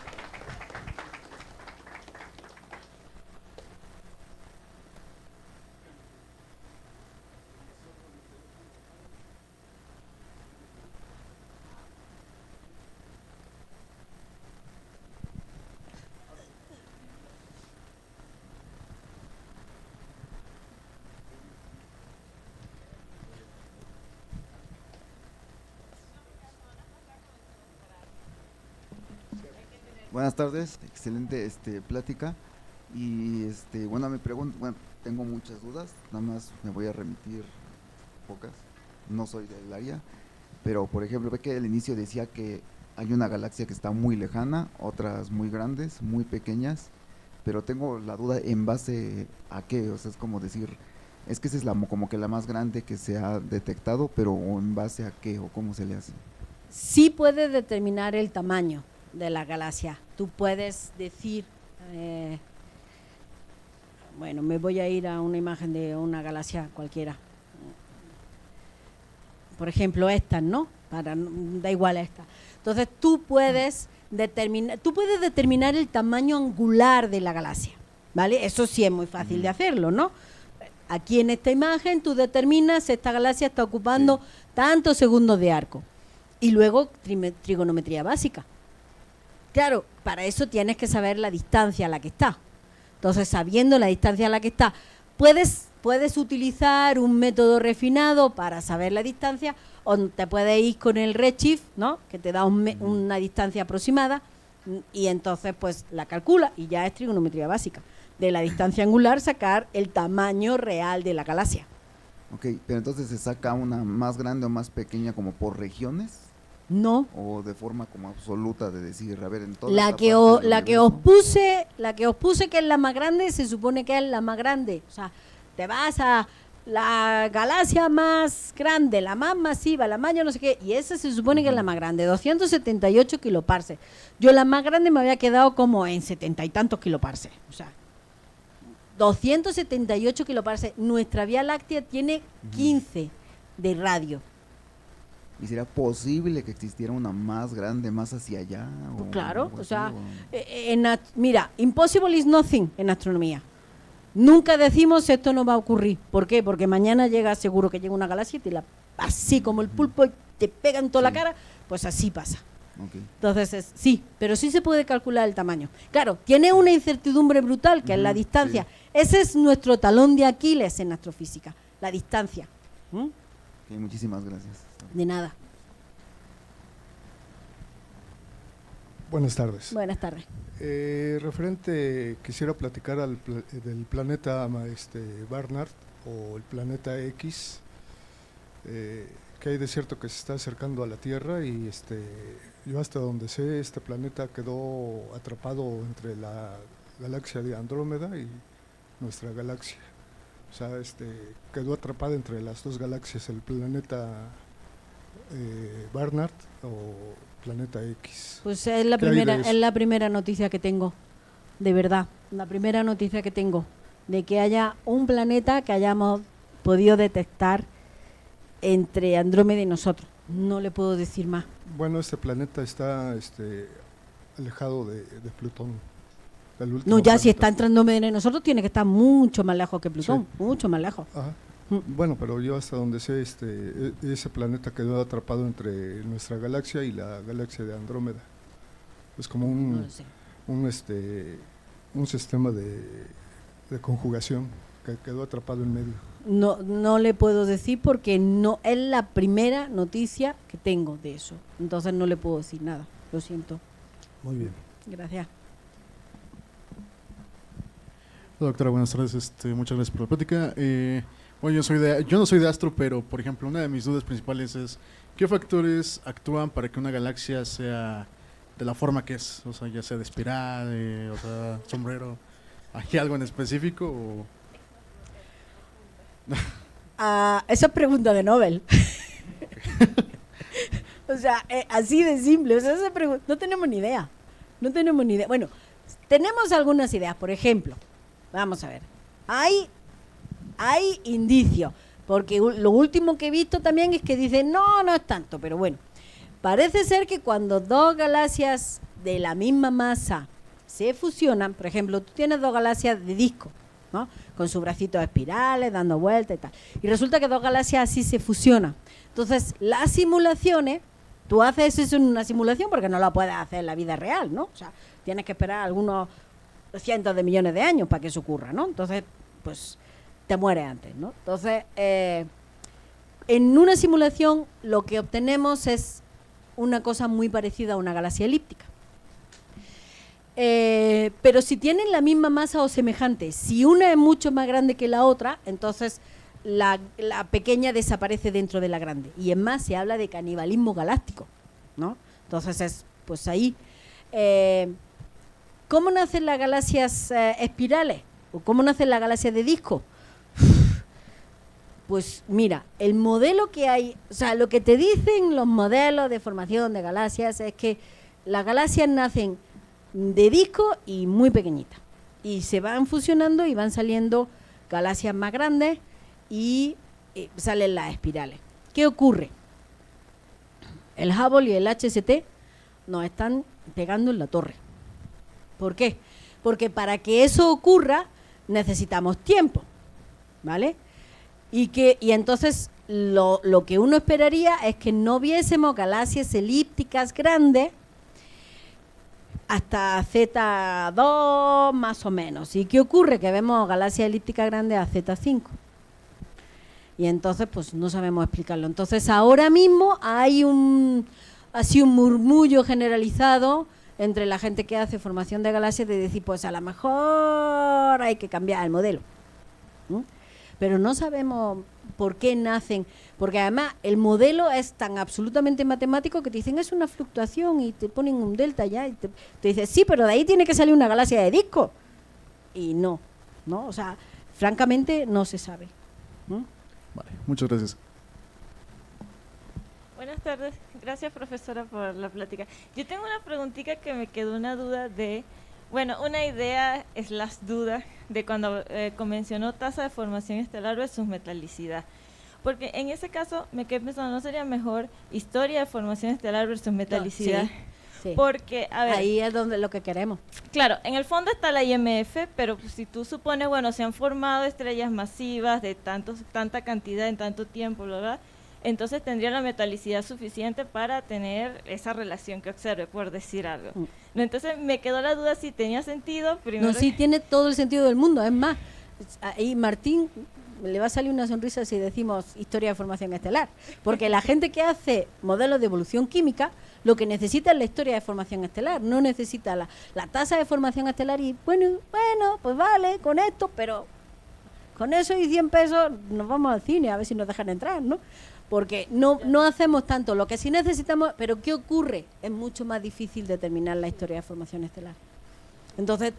Buenas tardes, excelente plática. Y bueno, me pregunto, bueno, tengo muchas dudas, nada más me voy a remitir pocas, no soy del área, pero por ejemplo, ve que al inicio decía que hay una galaxia que está muy lejana, otras muy grandes, muy pequeñas, pero tengo la duda en base a qué, o sea, es como decir, es que esa es como que la más grande que se ha detectado, pero en base a qué o cómo se le hace. Sí puedes determinar el tamaño de la galaxia. Tú puedes decir, bueno, me voy a ir a una imagen de una galaxia cualquiera. Por ejemplo, estas, ¿no? Da igual esta. Entonces tú puedes determinar el tamaño angular de la galaxia, ¿vale? Eso sí es muy fácil de hacerlo, ¿no? Aquí en esta imagen tú determinas si esta galaxia está ocupando tantos segundos de arco. Y luego trigonometría básica. Claro, para eso tienes que saber la distancia a la que está. Entonces, sabiendo la distancia a la que está, puedes utilizar un método refinado para saber la distancia, o te puedes ir con el redshift, ¿no? Que te da una distancia aproximada, y entonces pues la calcula y ya es trigonometría básica. De la distancia angular sacar el tamaño real de la galaxia. Ok, pero entonces se saca una más grande o más pequeña como por regiones, No. o de forma como absoluta de decir, a ver, en toda La esta que parte del os universo. puse que es la más grande, se supone que es la más grande. O sea, te vas a la galaxia más grande, la más masiva, la más yo no sé qué, y esa se supone que es la más grande, 278 kiloparsecs. Yo la más grande me había quedado como en 70 y tantos kiloparsecs. O sea, 278 kiloparsecs. Nuestra Vía Láctea tiene 15 de radio. ¿Y sería posible que existiera una más grande, más hacia allá? Pues o claro, algo o así, sea, mira, impossible is nothing en astronomía. Nunca decimos esto no va a ocurrir. ¿Por qué? Porque mañana seguro que llega una galaxia y te así como el pulpo y te pega en toda la cara, pues así pasa. Okay. Entonces, sí, pero sí se puede calcular el tamaño. Claro, tiene una incertidumbre brutal, que es la distancia. Sí. Ese es nuestro talón de Aquiles en astrofísica, la distancia. Ok, muchísimas gracias. De nada. Buenas tardes. Buenas tardes. Referente, quisiera platicar del planeta Barnard o el planeta X, que hay de cierto que se está acercando a la Tierra y yo hasta donde sé este planeta quedó atrapado entre la galaxia de Andrómeda y nuestra galaxia. O sea, quedó atrapado entre las dos galaxias, el planeta Barnard o planeta X. Pues es la primera noticia que tengo, de verdad, la primera noticia que tengo de que haya un planeta que hayamos podido detectar entre Andrómeda y nosotros. No le puedo decir más. Bueno, este planeta está alejado de Plutón. No, ya si está entre Andrómeda y nosotros tiene que estar mucho más lejos que Plutón, sí. mucho más lejos. Ajá. Bueno, pero yo hasta donde sé, ese planeta quedó atrapado entre nuestra galaxia y la galaxia de Andrómeda. Es como No lo sé. un sistema de conjugación que quedó atrapado en medio. No le puedo decir porque no es la primera noticia que tengo de eso. Entonces no le puedo decir nada. Lo siento. Muy bien. Gracias. Hola, doctora, buenas tardes. Muchas gracias por la plática. Bueno, yo no soy de astro, pero por ejemplo, una de mis dudas principales es ¿qué factores actúan para que una galaxia sea de la forma que es? O sea, ya sea de espiral, o sea, sombrero. ¿Hay algo en específico? O... Esa es pregunta de Nobel. O sea, así de simple. O sea, no tenemos ni idea. No tenemos ni idea. Bueno, tenemos algunas ideas. Por ejemplo, vamos a ver. Hay indicios. Porque lo último que he visto también es que dicen, no es tanto. Pero bueno, parece ser que cuando dos galaxias de la misma masa se fusionan, por ejemplo, tú tienes dos galaxias de disco, ¿no? Con sus bracitos espirales, dando vueltas y tal. Y resulta que dos galaxias así se fusionan. Entonces, las simulaciones, tú haces eso en una simulación porque no la puedes hacer en la vida real, ¿no? O sea, tienes que esperar algunos cientos de millones de años para que eso ocurra, ¿no? Entonces, pues, te mueres antes, ¿no? Entonces, en una simulación lo que obtenemos es una cosa muy parecida a una galaxia elíptica. Pero si tienen la misma masa o semejante, si una es mucho más grande que la otra, entonces la pequeña desaparece dentro de la grande. Y es más, se habla de canibalismo galáctico, ¿no? Entonces es, pues ahí. ¿Cómo nacen las galaxias espirales? ¿O cómo nacen las galaxias de disco? Pues mira, el modelo que hay, o sea, lo que te dicen los modelos de formación de galaxias es que las galaxias nacen de disco y muy pequeñitas. y se van fusionando y van saliendo galaxias más grandes y salen las espirales. ¿Qué ocurre? El Hubble y el HST nos están pegando en la torre. ¿Por qué? Porque para que eso ocurra necesitamos tiempo, ¿vale? Y entonces lo que uno esperaría es que no viésemos galaxias elípticas grandes hasta Z2 más o menos. ¿Y qué ocurre? Que vemos galaxias elípticas grandes a Z5. Y entonces pues no sabemos explicarlo. Entonces ahora mismo hay así un murmullo generalizado entre la gente que hace formación de galaxias de decir, pues a lo mejor hay que cambiar el modelo. Pero no sabemos por qué nacen, porque además el modelo es tan absolutamente matemático que te dicen es una fluctuación y te ponen un delta ya y te dicen, sí, pero de ahí tiene que salir una galaxia de disco. Y no, o sea, francamente no se sabe. Vale, muchas gracias. Buenas tardes, gracias profesora por la plática. Yo tengo una preguntita que me quedó una duda una idea es las dudas de cuando mencionó tasa de formación estelar versus metalicidad. Porque en ese caso me quedé pensando, ¿no sería mejor historia de formación estelar versus metalicidad? Sí. Porque, a ver, ahí es donde lo que queremos. Claro, en el fondo está la IMF, pero si tú supones, se han formado estrellas masivas de tanta cantidad en tanto tiempo, ¿verdad? Entonces tendría la metalicidad suficiente para tener esa relación que observe, por decir algo. No, entonces me quedó la duda si tenía sentido. Primero. No, sí, tiene todo el sentido del mundo. Es más, ahí Martín le va a salir una sonrisa si decimos historia de formación estelar. Porque la gente que hace modelos de evolución química, lo que necesita es la historia de formación estelar. No necesita la tasa de formación estelar y, bueno, pues vale, con esto, pero con eso y 100 pesos nos vamos al cine a ver si nos dejan entrar, ¿no? Porque no hacemos tanto. Lo que sí necesitamos, pero ¿qué ocurre? Es mucho más difícil determinar la historia de formación estelar. Entonces,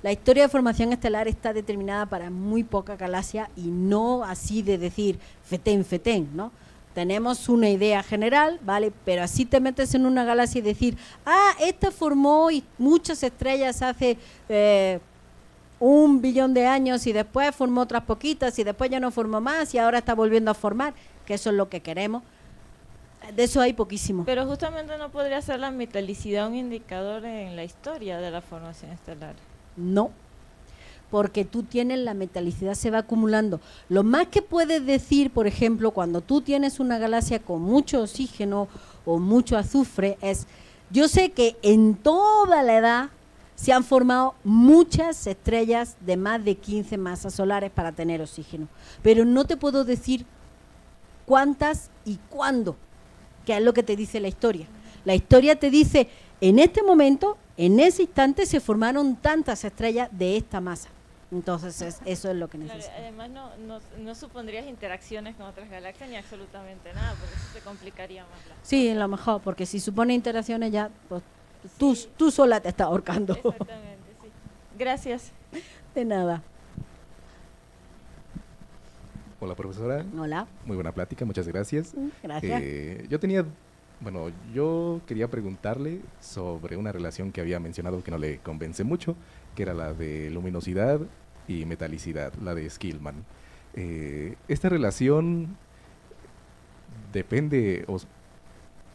la historia de formación estelar está determinada para muy poca galaxia y no así de decir fetén, ¿no? Tenemos una idea general, ¿vale? Pero así te metes en una galaxia y decir, esta formó y muchas estrellas hace 1 billón de años y después formó otras poquitas y después ya no formó más y ahora está volviendo a formar, que eso es lo que queremos. De eso hay poquísimo. Pero justamente no podría ser la metalicidad un indicador en la historia de la formación estelar. No, porque tú tienes la metalicidad, se va acumulando. Lo más que puedes decir, por ejemplo, cuando tú tienes una galaxia con mucho oxígeno o mucho azufre, es, yo sé que en toda la edad se han formado muchas estrellas de más de 15 masas solares para tener oxígeno, pero no te puedo decir cuántas y cuándo, que es lo que te dice la historia. La historia te dice, en este momento, en ese instante se formaron tantas estrellas de esta masa. Entonces eso es lo que necesitas. Claro, además no supondrías interacciones con otras galaxias ni absolutamente nada, porque eso se complicaría más. Sí, a lo mejor, porque si supone interacciones ya, pues tú sola te estás ahorcando. Exactamente, sí. Gracias. De nada. Hola profesora. Hola. Muy buena plática, muchas gracias. Gracias. Yo quería preguntarle sobre una relación que había mencionado que no le convence mucho, que era la de luminosidad y metalicidad, la de Skillman. Esta relación depende o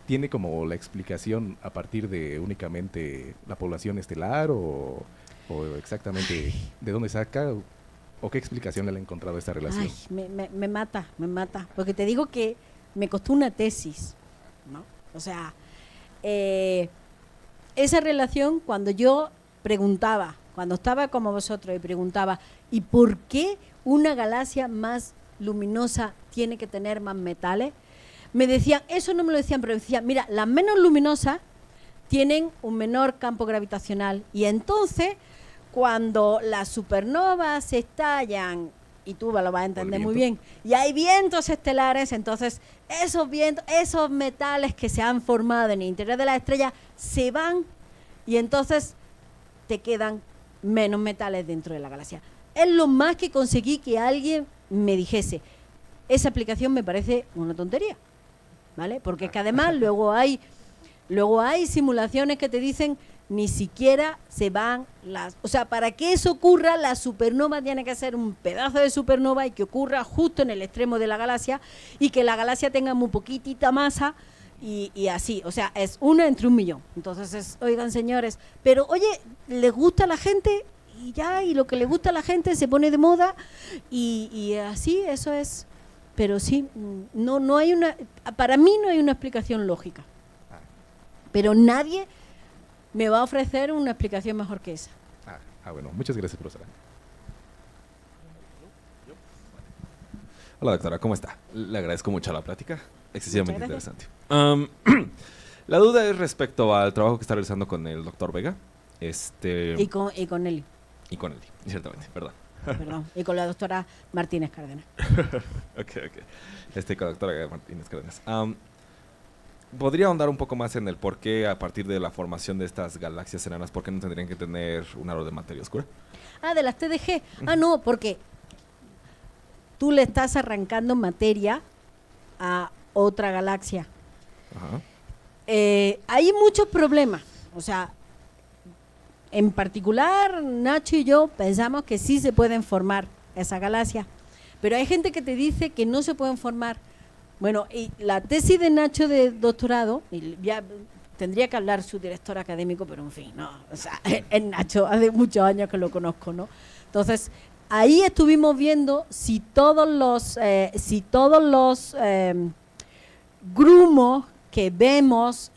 tiene como la explicación a partir de únicamente la población estelar o exactamente de dónde saca o qué explicación le ha encontrado a esta relación. Ay, me mata, porque te digo que me costó una tesis, ¿no? O sea, esa relación cuando yo preguntaba, cuando estaba como vosotros y preguntaba, ¿y por qué una galaxia más luminosa tiene que tener más metales? Me decían, eso no me lo decían, pero me decían, mira, las menos luminosas tienen un menor campo gravitacional y entonces cuando las supernovas estallan, y tú lo vas a entender muy bien, y hay vientos estelares, entonces esos vientos, esos metales que se han formado en el interior de la estrella se van y entonces te quedan menos metales dentro de la galaxia. Es lo más que conseguí que alguien me dijese. Esa aplicación me parece una tontería, ¿vale? Porque es que además luego hay simulaciones que te dicen ni siquiera se van o sea, para que eso ocurra, la supernova tiene que ser un pedazo de supernova y que ocurra justo en el extremo de la galaxia y que la galaxia tenga muy poquitita masa y así, o sea, es 1 entre 1.000.000. Entonces, oigan señores, pero oye, ¿les gusta a la gente? Y ya, y lo que le gusta a la gente se pone de moda y así, eso es. Pero sí, no hay para mí no hay una explicación lógica. Pero nadie me va a ofrecer una explicación mejor que esa. Bueno, muchas gracias, profesora. Hola, doctora, ¿cómo está? Le agradezco mucho la plática, excesivamente Muchas interesante. La duda es respecto al trabajo que está realizando con el doctor Vega. Y con Eli, Y con él, ciertamente, perdón. perdón, y con la doctora Martínez Cárdenas. Ok. Con la doctora Martínez Cárdenas. ¿Podría ahondar un poco más en el por qué, a partir de la formación de estas galaxias enanas, por qué no tendrían que tener un halo de materia oscura? De las TDG. No, porque tú le estás arrancando materia a otra galaxia. Ajá. Hay muchos problemas. O sea, en particular, Nacho y yo pensamos que sí se pueden formar esa galaxia. Pero hay gente que te dice que no se pueden formar. Bueno, y la tesis de Nacho de doctorado, y ya tendría que hablar su director académico, pero en fin, no, o sea, es Nacho, hace muchos años que lo conozco, ¿no? Entonces, ahí estuvimos viendo si todos los grumos que vemos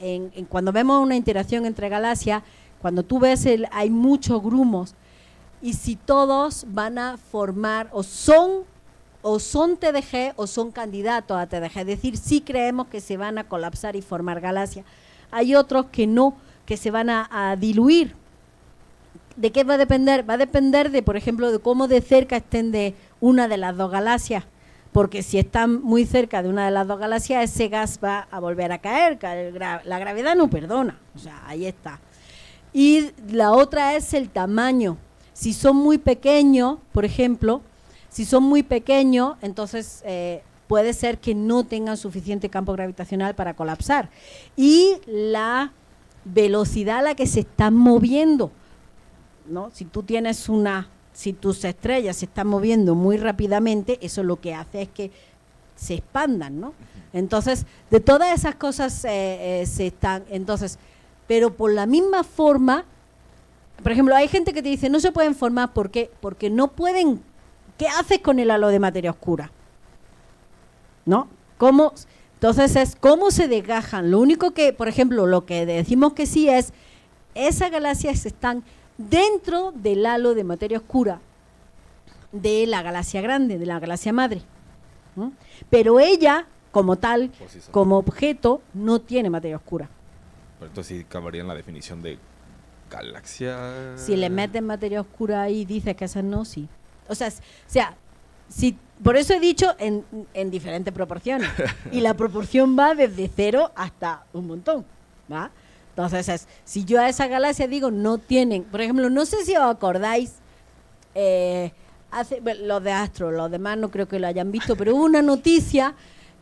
cuando vemos una interacción entre galaxias, cuando tú ves hay muchos grumos, y si todos van a formar o son TDG o son candidatos a TDG, es decir, sí creemos que se van a colapsar y formar galaxias. Hay otros que no, que se van a diluir. ¿De qué va a depender? Va a depender de, por ejemplo, de cómo de cerca estén de una de las dos galaxias, porque si están muy cerca de una de las dos galaxias, ese gas va a volver a caer, la gravedad no perdona, o sea, ahí está. Y la otra es el tamaño. Si son muy pequeños, por ejemplo, si son muy pequeños, entonces puede ser que no tengan suficiente campo gravitacional para colapsar. Y la velocidad a la que se están moviendo, ¿no? Si tus estrellas se están moviendo muy rápidamente, eso lo que hace es que se expandan, ¿no? Entonces, de todas esas cosas pero por la misma forma, por ejemplo, hay gente que te dice, no se pueden formar, ¿por qué? Porque no pueden. ¿Qué haces con el halo de materia oscura? ¿No? Entonces es cómo se desgajan. Lo único que, por ejemplo, lo que decimos que sí es, esas galaxias están dentro del halo de materia oscura de la galaxia grande, de la galaxia madre. ¿No? Pero ella, como tal, como objeto, no tiene materia oscura. Pero entonces sí cabería en la definición de galaxia. Si le meten materia oscura ahí y dices que esas no, sí. O sea, si, por eso he dicho en diferentes proporciones. Y la proporción va desde 0 hasta un montón, ¿va? Entonces, si yo a esa galaxia digo no tienen, por ejemplo, no sé si os acordáis, los de Astro, los demás no creo que lo hayan visto, pero hubo una noticia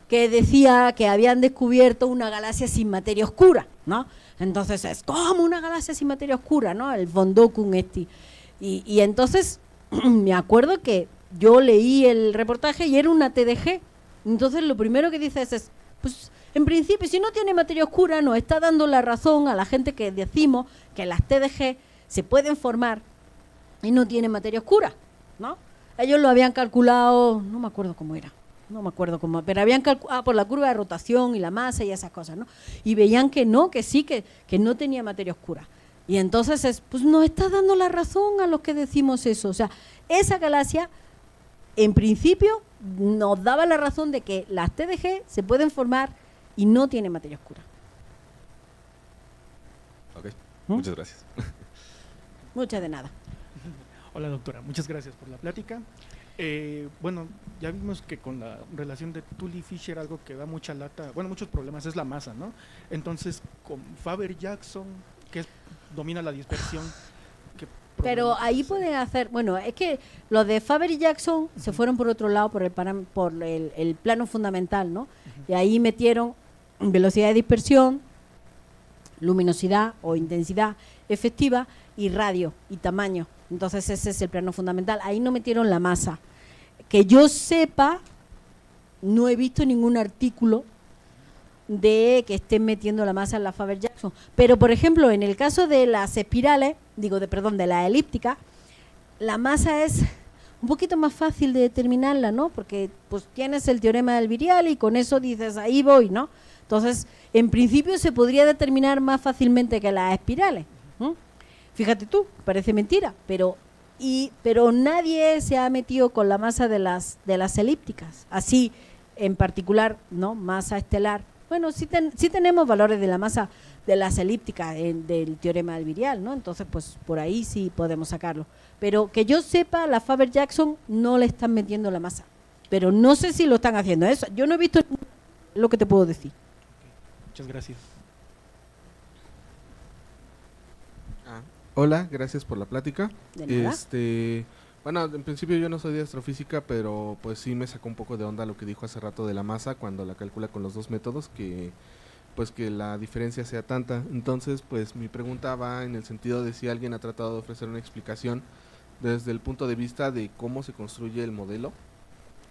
que decía que habían descubierto una galaxia sin materia oscura, ¿no? Entonces es como una galaxia sin materia oscura, ¿no? El Von Dokun y entonces me acuerdo que yo leí el reportaje y era una TDG. Entonces lo primero que dices es, pues en principio, si no tiene materia oscura, nos está dando la razón a la gente que decimos que las TDG se pueden formar y no tienen materia oscura, ¿no? Ellos lo habían calculado, no me acuerdo cómo era, pero habían calculado por la curva de rotación y la masa y esas cosas, ¿no? Y veían que no, que sí, que no tenía materia oscura. Y entonces pues nos está dando la razón a los que decimos eso. O sea, esa galaxia, en principio, nos daba la razón de que las TDG se pueden formar y no tienen materia oscura. Ok, muchas gracias. Muchas de nada. Hola doctora, muchas gracias por la plática. Bueno, ya vimos que con la relación de Tully-Fisher algo que da mucha lata, bueno, muchos problemas es la masa, ¿no? Entonces, con Faber-Jackson, que domina la dispersión. Pero ahí pueden hacer, bueno, es que los de Faber y Jackson se fueron por otro lado, por el plano fundamental, ¿no? Y ahí metieron velocidad de dispersión, luminosidad o intensidad efectiva y radio y tamaño. Entonces ese es el plano fundamental. Ahí no metieron la masa. Que yo sepa, no he visto ningún artículo de que estén metiendo la masa en la Faber-Jackson. Pero, por ejemplo, en el caso de las espirales, de la elíptica, la masa es un poquito más fácil de determinarla, ¿no? Porque pues tienes el teorema del virial y con eso dices, ahí voy, ¿no? Entonces, en principio se podría determinar más fácilmente que las espirales. Fíjate tú, parece mentira, pero nadie se ha metido con la masa de las elípticas, así en particular, ¿no? Masa estelar. Bueno, sí tenemos valores de la masa de las elípticas del teorema del virial, ¿no? Entonces, pues por ahí sí podemos sacarlo. Pero que yo sepa, la Faber-Jackson no le están metiendo la masa. Pero no sé si lo están haciendo. Eso, yo no he visto lo que te puedo decir. Muchas gracias. Hola, gracias por la plática. De nada. Bueno, en principio yo no soy de astrofísica, pero pues sí me sacó un poco de onda lo que dijo hace rato de la masa cuando la calcula con los dos métodos, que pues que la diferencia sea tanta. Entonces, pues mi pregunta va en el sentido de si alguien ha tratado de ofrecer una explicación desde el punto de vista de cómo se construye el modelo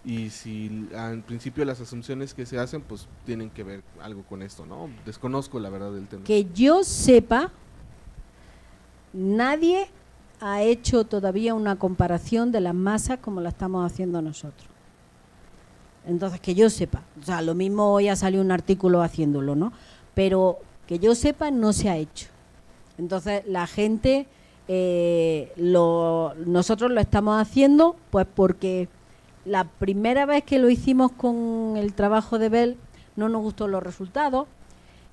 y si en principio las asunciones que se hacen pues tienen que ver algo con esto, ¿no? Desconozco la verdad del tema. Que yo sepa, nadie ha hecho todavía una comparación de las masas como la estamos haciendo nosotros. Entonces, que yo sepa, o sea, lo mismo hoy ha salido un artículo haciéndolo, ¿no? Pero que yo sepa, no se ha hecho. Entonces, la gente, nosotros lo estamos haciendo, pues porque la primera vez que lo hicimos con el trabajo de Bell, no nos gustó los resultados,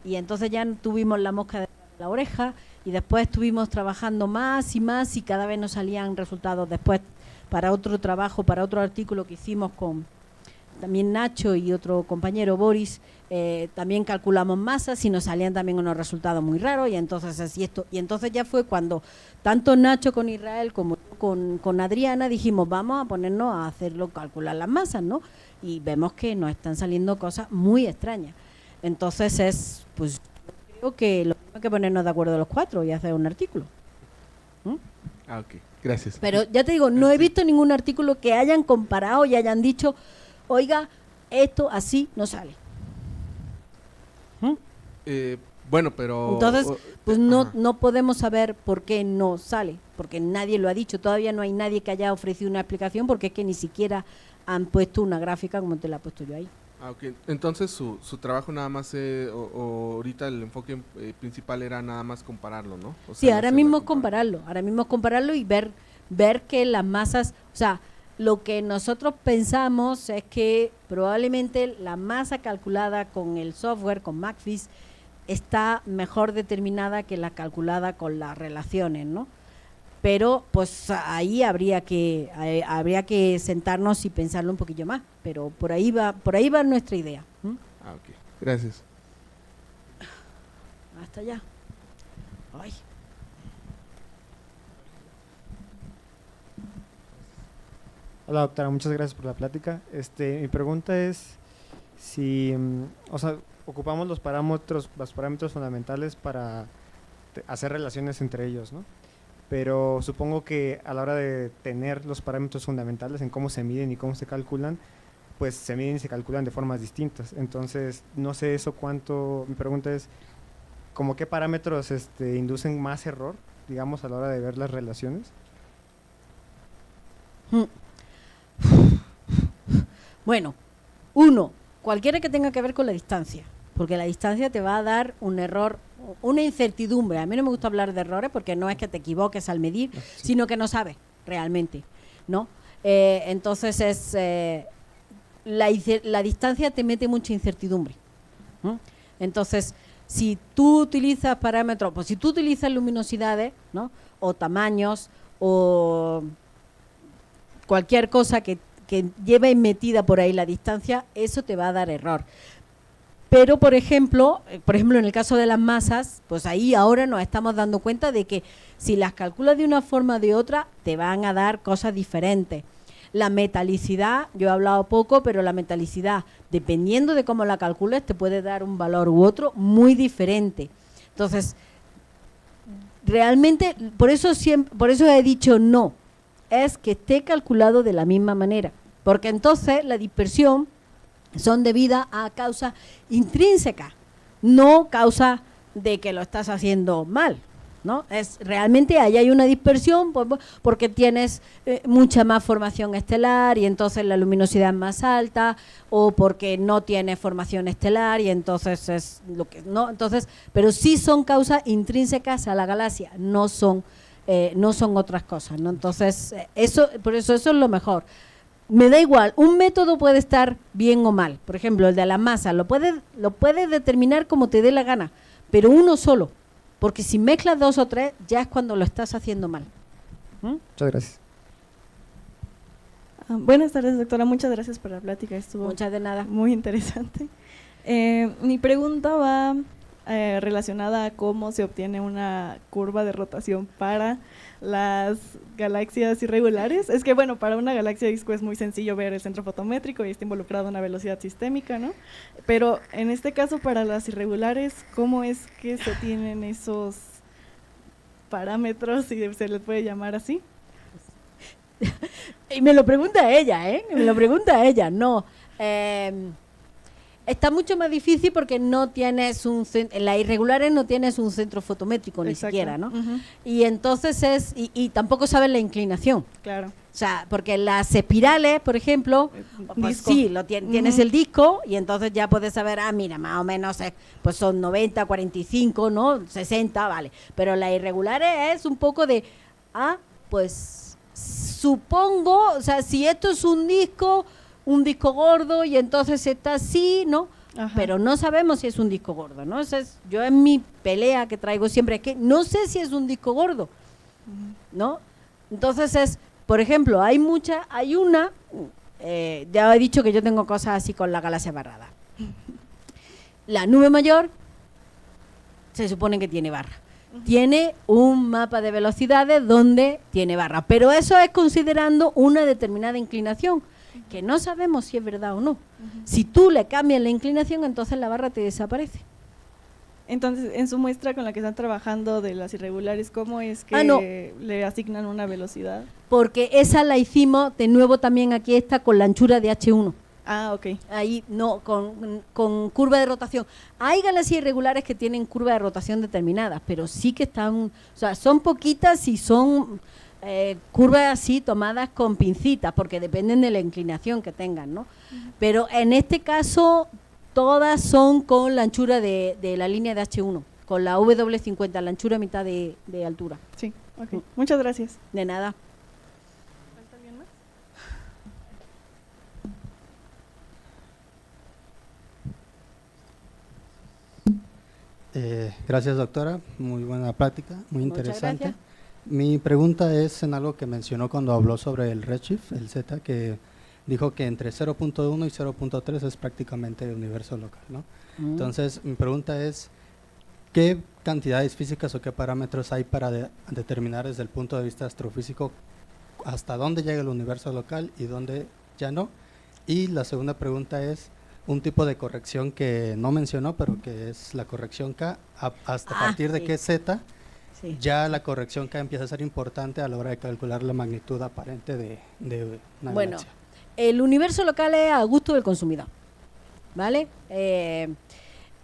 y entonces ya tuvimos la mosca de la oreja, y después estuvimos trabajando más y cada vez nos salían resultados después para otro trabajo, para otro artículo que hicimos con también Nacho y otro compañero Boris, también calculamos masas y nos salían también unos resultados muy raros y entonces así esto, y entonces ya fue cuando tanto Nacho con Israel como con Adriana dijimos vamos a ponernos a hacerlo, calcular las masas, ¿no? Y vemos que nos están saliendo cosas muy extrañas. Entonces pues creo que lo hay que ponernos de acuerdo los cuatro y hacer un artículo. Ok, gracias. Pero ya te digo, no he visto ningún artículo que hayan comparado y hayan dicho, oiga, esto así no sale. Bueno, pero... Entonces, pues no podemos saber por qué no sale, porque nadie lo ha dicho. Todavía no hay nadie que haya ofrecido una explicación porque es que ni siquiera han puesto una gráfica como te la he puesto yo ahí. Ok, entonces su trabajo nada más, o ahorita el enfoque principal era nada más compararlo, ¿no? O sea, sí, ahora mismo es compararlo y ver que las masas, o sea, lo que nosotros pensamos es que probablemente la masa calculada con el software, con McFIS, está mejor determinada que la calculada con las relaciones, ¿no? Pero pues ahí habría que sentarnos y pensarlo un poquillo más, pero por ahí va nuestra idea. Ok, gracias. Hasta allá. Ay. Hola doctora, muchas gracias por la plática. Mi pregunta es si, ocupamos los parámetros fundamentales para hacer relaciones entre ellos, ¿no? Pero supongo que a la hora de tener los parámetros fundamentales en cómo se miden y cómo se calculan, pues se miden y se calculan de formas distintas. Entonces, no sé eso cuánto, mi pregunta es, ¿cómo qué parámetros inducen más error, digamos, a la hora de ver las relaciones? Bueno, cualquiera que tenga que ver con la distancia, porque la distancia te va a dar un error, una incertidumbre. A mí no me gusta hablar de errores porque no es que te equivoques al medir, sino que no sabes realmente, ¿no? Entonces la distancia te mete mucha incertidumbre, ¿no? Entonces, si tú utilizas parámetros, pues si tú utilizas luminosidades, ¿no? O tamaños, o cualquier cosa que lleve metida por ahí la distancia, eso te va a dar error. Pero, por ejemplo, en el caso de las masas, pues ahí ahora nos estamos dando cuenta de que si las calculas de una forma o de otra, te van a dar cosas diferentes. La metalicidad, yo he hablado poco, pero la metalicidad, dependiendo de cómo la calcules, te puede dar un valor u otro muy diferente. Entonces, realmente, por eso he dicho no, es que esté calculado de la misma manera, porque entonces la dispersión son debidas a causas intrínsecas, no causa de que lo estás haciendo mal, ¿no? Es realmente ahí hay una dispersión porque tienes mucha más formación estelar y entonces la luminosidad es más alta, o porque no tienes formación estelar y entonces es lo que no, entonces, pero sí son causas intrínsecas a la galaxia, no son otras cosas, ¿no? Entonces, por eso es lo mejor. Me da igual, un método puede estar bien o mal. Por ejemplo, el de la masa, lo puedes determinar como te dé la gana, pero uno solo, porque si mezclas 2 o 3, ya es cuando lo estás haciendo mal. Muchas gracias. Buenas tardes, doctora. Muchas gracias por la plática. Estuvo Muchas de nada. Muy interesante. Mi pregunta va relacionada a cómo se obtiene una curva de rotación para las galaxias irregulares. Es que, bueno, para una galaxia disco es muy sencillo ver el centro fotométrico y está involucrado una velocidad sistémica, ¿no? Pero en este caso, para las irregulares, ¿cómo es que se tienen esos parámetros, si se les puede llamar así? Y me lo pregunta ella, no. Está mucho más difícil porque no tienes en las irregulares no tienes un centro fotométrico. Exacto. Ni siquiera, ¿no? Y entonces y tampoco sabes la inclinación. Claro. O sea, porque las espirales, por ejemplo, pues sí, tienes el disco y entonces ya puedes saber, mira, más o menos pues son 90, 45, ¿no? 60, vale. Pero las irregulares es un poco de, pues supongo, o sea, si esto es un disco gordo y entonces está así, ¿no? Ajá. Pero no sabemos si es un disco gordo, ¿no? Yo en mi pelea que traigo siempre es que no sé si es un disco gordo, ¿no? Entonces por ejemplo, ya he dicho que yo tengo cosas así con la galaxia barrada. La nube mayor se supone que tiene barra. Tiene un mapa de velocidades donde tiene barra, pero eso es considerando una determinada inclinación, que no sabemos si es verdad o no. Si tú le cambias la inclinación, entonces la barra te desaparece. Entonces, en su muestra con la que están trabajando de las irregulares, ¿cómo es que le asignan una velocidad? Porque esa la hicimos, de nuevo también aquí está, con la anchura de H1. Ok. Ahí no, con curva de rotación. Hay galaxias irregulares que tienen curva de rotación determinadas, pero sí que están, o sea, son poquitas y son curvas así tomadas con pincitas, porque dependen de la inclinación que tengan, ¿no? Pero en este caso, todas son con la anchura de la línea de H1, con la W50, la anchura a mitad de altura. Sí, ok. Muchas gracias. De nada. ¿Falta alguien más? Gracias, doctora. Muy buena plática, muy interesante. Gracias. Mi pregunta es en algo que mencionó cuando habló sobre el redshift, el Z, que dijo que entre 0.1 y 0.3 es prácticamente el universo local, ¿no? Entonces, mi pregunta es, ¿qué cantidades físicas o qué parámetros hay para determinar desde el punto de vista astrofísico hasta dónde llega el universo local y dónde ya no? Y la segunda pregunta es un tipo de corrección que no mencionó, pero que es la corrección K, hasta partir de qué Z, ya la corrección K empieza a ser importante a la hora de calcular la magnitud aparente de una galaxia. El universo local es a gusto del consumidor, ¿vale?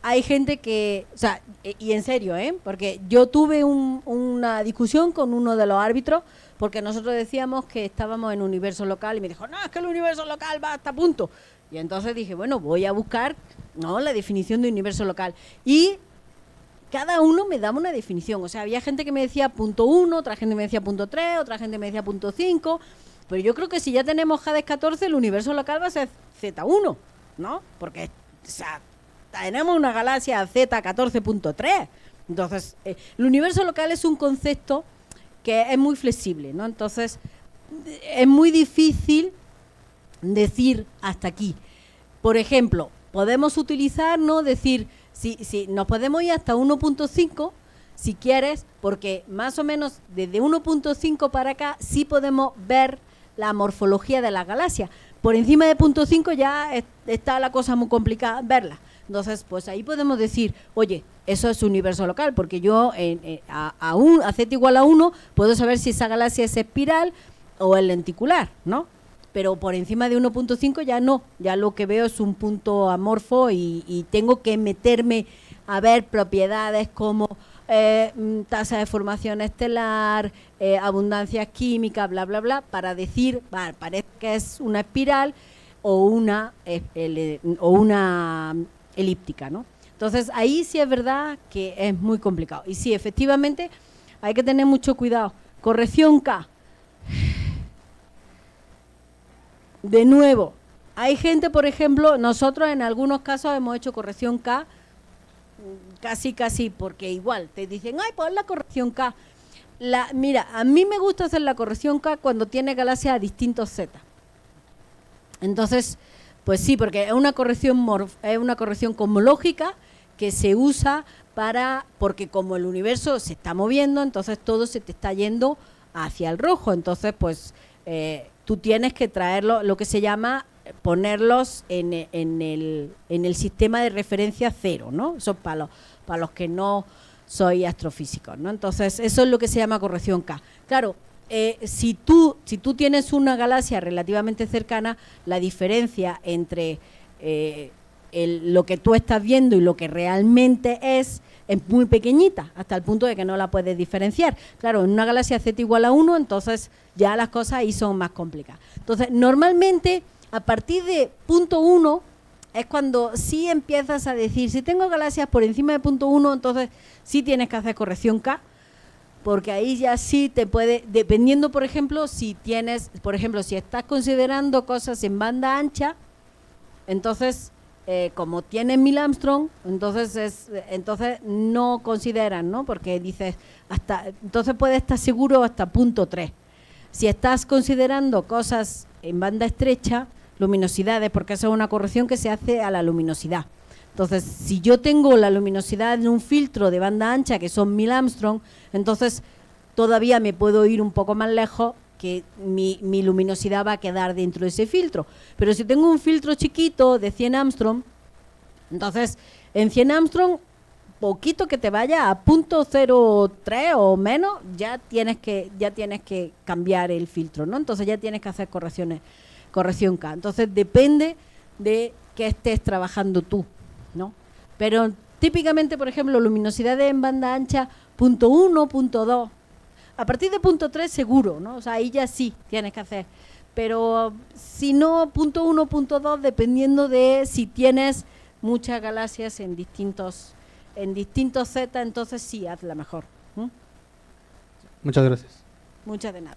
Hay gente que, o sea, y en serio, porque yo tuve una discusión con uno de los árbitros, porque nosotros decíamos que estábamos en universo local y me dijo, no, es que el universo local va hasta punto. Y entonces dije, bueno, voy a buscar, ¿no?, la definición de universo local. Y cada uno me daba una definición. O sea, había gente que me decía punto 1, otra gente me decía punto 3, otra gente me decía punto 5. Pero yo creo que si ya tenemos Hades 14, el universo local va a ser Z1, ¿no? Porque, o sea, tenemos una galaxia Z14.3. Entonces, el universo local es un concepto que es muy flexible, ¿no? Entonces, es muy difícil decir hasta aquí. Por ejemplo, podemos utilizar, ¿no?, decir, si nos podemos ir hasta 1.5, si quieres, porque más o menos desde 1.5 para acá sí podemos ver la morfología de la galaxia, por encima de 0.5 ya está la cosa muy complicada verla. Entonces, pues ahí podemos decir, oye, eso es universo local, porque yo a z igual a 1 puedo saber si esa galaxia es espiral o es lenticular, ¿no? Pero por encima de 1.5 ya no, ya lo que veo es un punto amorfo y tengo que meterme a ver propiedades como tasa de formación estelar, abundancia química, bla, bla, bla, para decir, vale, parece que es una espiral o una elíptica, ¿no? Entonces, ahí sí es verdad que es muy complicado. Y sí, efectivamente, hay que tener mucho cuidado. Corrección K. De nuevo, hay gente, por ejemplo, nosotros en algunos casos hemos hecho corrección K, casi, porque igual te dicen, ay, pues la corrección K. Mira, a mí me gusta hacer la corrección K cuando tiene galaxias a distintos Z. Entonces, pues sí, porque es una corrección cosmológica que se usa porque como el universo se está moviendo, entonces todo se te está yendo hacia el rojo. Entonces, pues tú tienes que traerlo, lo que se llama ponerlos en el sistema de referencia cero, ¿no? Eso para los que no soy astrofísicos, ¿no? Entonces, eso es lo que se llama corrección K. Claro, si tú tienes una galaxia relativamente cercana, la diferencia entre lo que tú estás viendo y lo que realmente es muy pequeñita, hasta el punto de que no la puedes diferenciar. Claro, en una galaxia Z igual a 1, entonces ya las cosas ahí son más complicadas. Entonces, normalmente, a partir de 0.1 es cuando sí empiezas a decir, si tengo galaxias por encima de 0.1, entonces sí tienes que hacer corrección K, porque ahí ya sí te puede, dependiendo, por ejemplo, si estás considerando cosas en banda ancha, entonces, como tienes 1000 Armstrong, entonces no consideran, ¿no? Porque dices, entonces puedes estar seguro hasta 0.3. Si estás considerando cosas en banda estrecha, luminosidades, porque esa es una corrección que se hace a la luminosidad. Entonces, si yo tengo la luminosidad en un filtro de banda ancha, que son 1000 Armstrong, entonces todavía me puedo ir un poco más lejos, que mi luminosidad va a quedar dentro de ese filtro. Pero si tengo un filtro chiquito de 100 Armstrong, entonces en 100 Armstrong, poquito que te vaya a 0.03 o menos, ya tienes que cambiar el filtro, ¿no? Entonces ya tienes que hacer corrección K. Entonces depende de qué estés trabajando tú, ¿no? Pero típicamente, por ejemplo, luminosidad en banda ancha, 0.1, 0.2. A partir de 0.3 seguro, ¿no? O sea, ahí ya sí tienes que hacer. Pero si no, 0.1, 0.2, dependiendo de si tienes muchas galaxias en distintos Z, entonces sí, hazla mejor. Muchas gracias. Muchas de nada.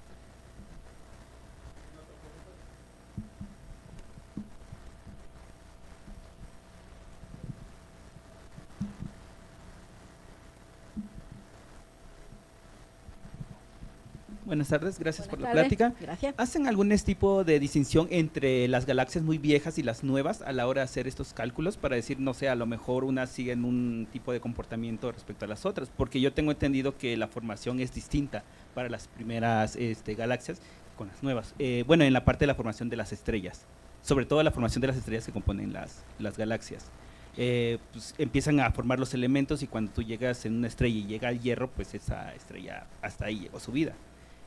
Buenas tardes, gracias por la tardes. plática. Gracias. ¿Hacen algún tipo de distinción entre las galaxias muy viejas y las nuevas a la hora de hacer estos cálculos? Para decir, no sé, a lo mejor unas siguen un tipo de comportamiento respecto a las otras, porque yo tengo entendido que la formación es distinta para las primeras galaxias con las nuevas. Bueno, en la parte de la formación de las estrellas, sobre todo la formación de las estrellas que componen las galaxias. Pues empiezan a formar los elementos y cuando tú llegas en una estrella y llega al hierro, pues esa estrella hasta ahí llegó su vida.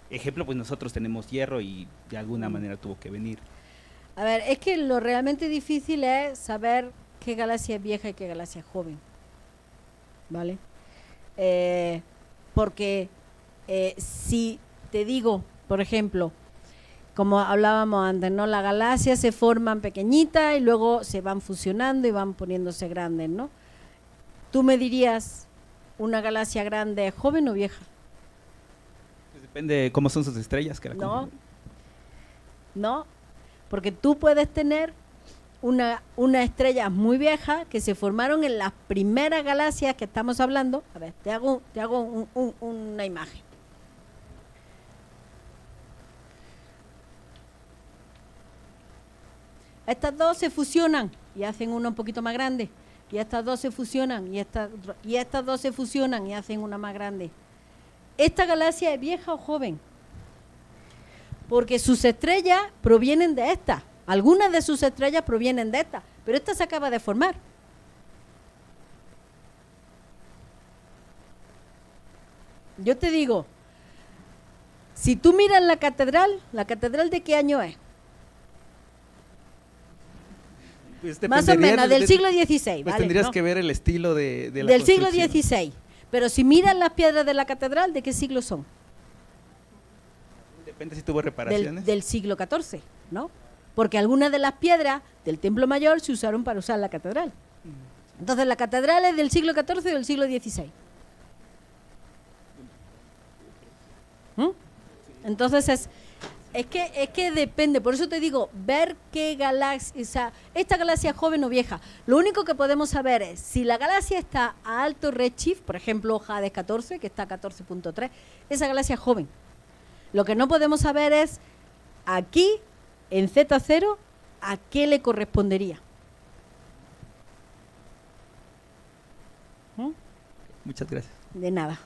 Ejemplo, pues nosotros tenemos hierro y de alguna manera tuvo que venir. A ver, es que lo realmente difícil es saber qué galaxia es vieja y qué galaxia es joven, ¿vale? Porque si te digo, por ejemplo, como hablábamos antes, ¿no? Las galaxias se forman pequeñitas y luego se van fusionando y van poniéndose grandes, ¿no? ¿Tú me dirías una galaxia grande es joven o vieja? Depende de cómo son sus estrellas. No, porque tú puedes tener una estrella muy vieja que se formaron en las primeras galaxias que estamos hablando. A ver, te hago una imagen. Estas dos se fusionan y hacen una un poquito más grande. Y estas dos se fusionan y estas dos se fusionan y hacen una más grande. ¿Esta galaxia es vieja o joven? Porque sus estrellas provienen de esta. Algunas de sus estrellas provienen de esta, pero esta se acaba de formar. Yo te digo, si tú miras ¿la catedral de qué año es? Pues Más o dependería menos, del siglo XVI. Pues ¿vale? tendrías ¿no? que ver el estilo de la Del siglo construcción. XVI. Pero si miras las piedras de la catedral, ¿de qué siglo son? Depende si tuvo reparaciones. Del siglo XIV, ¿no? Porque algunas de las piedras del Templo Mayor se usaron para usar la catedral. Entonces, ¿la catedral es del siglo XIV o del siglo XVI? ¿Mm? Entonces, es que depende. Por eso te digo, ver qué galaxia, o sea, esta galaxia es joven o vieja. Lo único que podemos saber es si la galaxia está a alto redshift, por ejemplo, Hades 14, que está a 14.3, esa galaxia es joven. Lo que no podemos saber es aquí, en Z0, a qué le correspondería. Muchas gracias. De nada.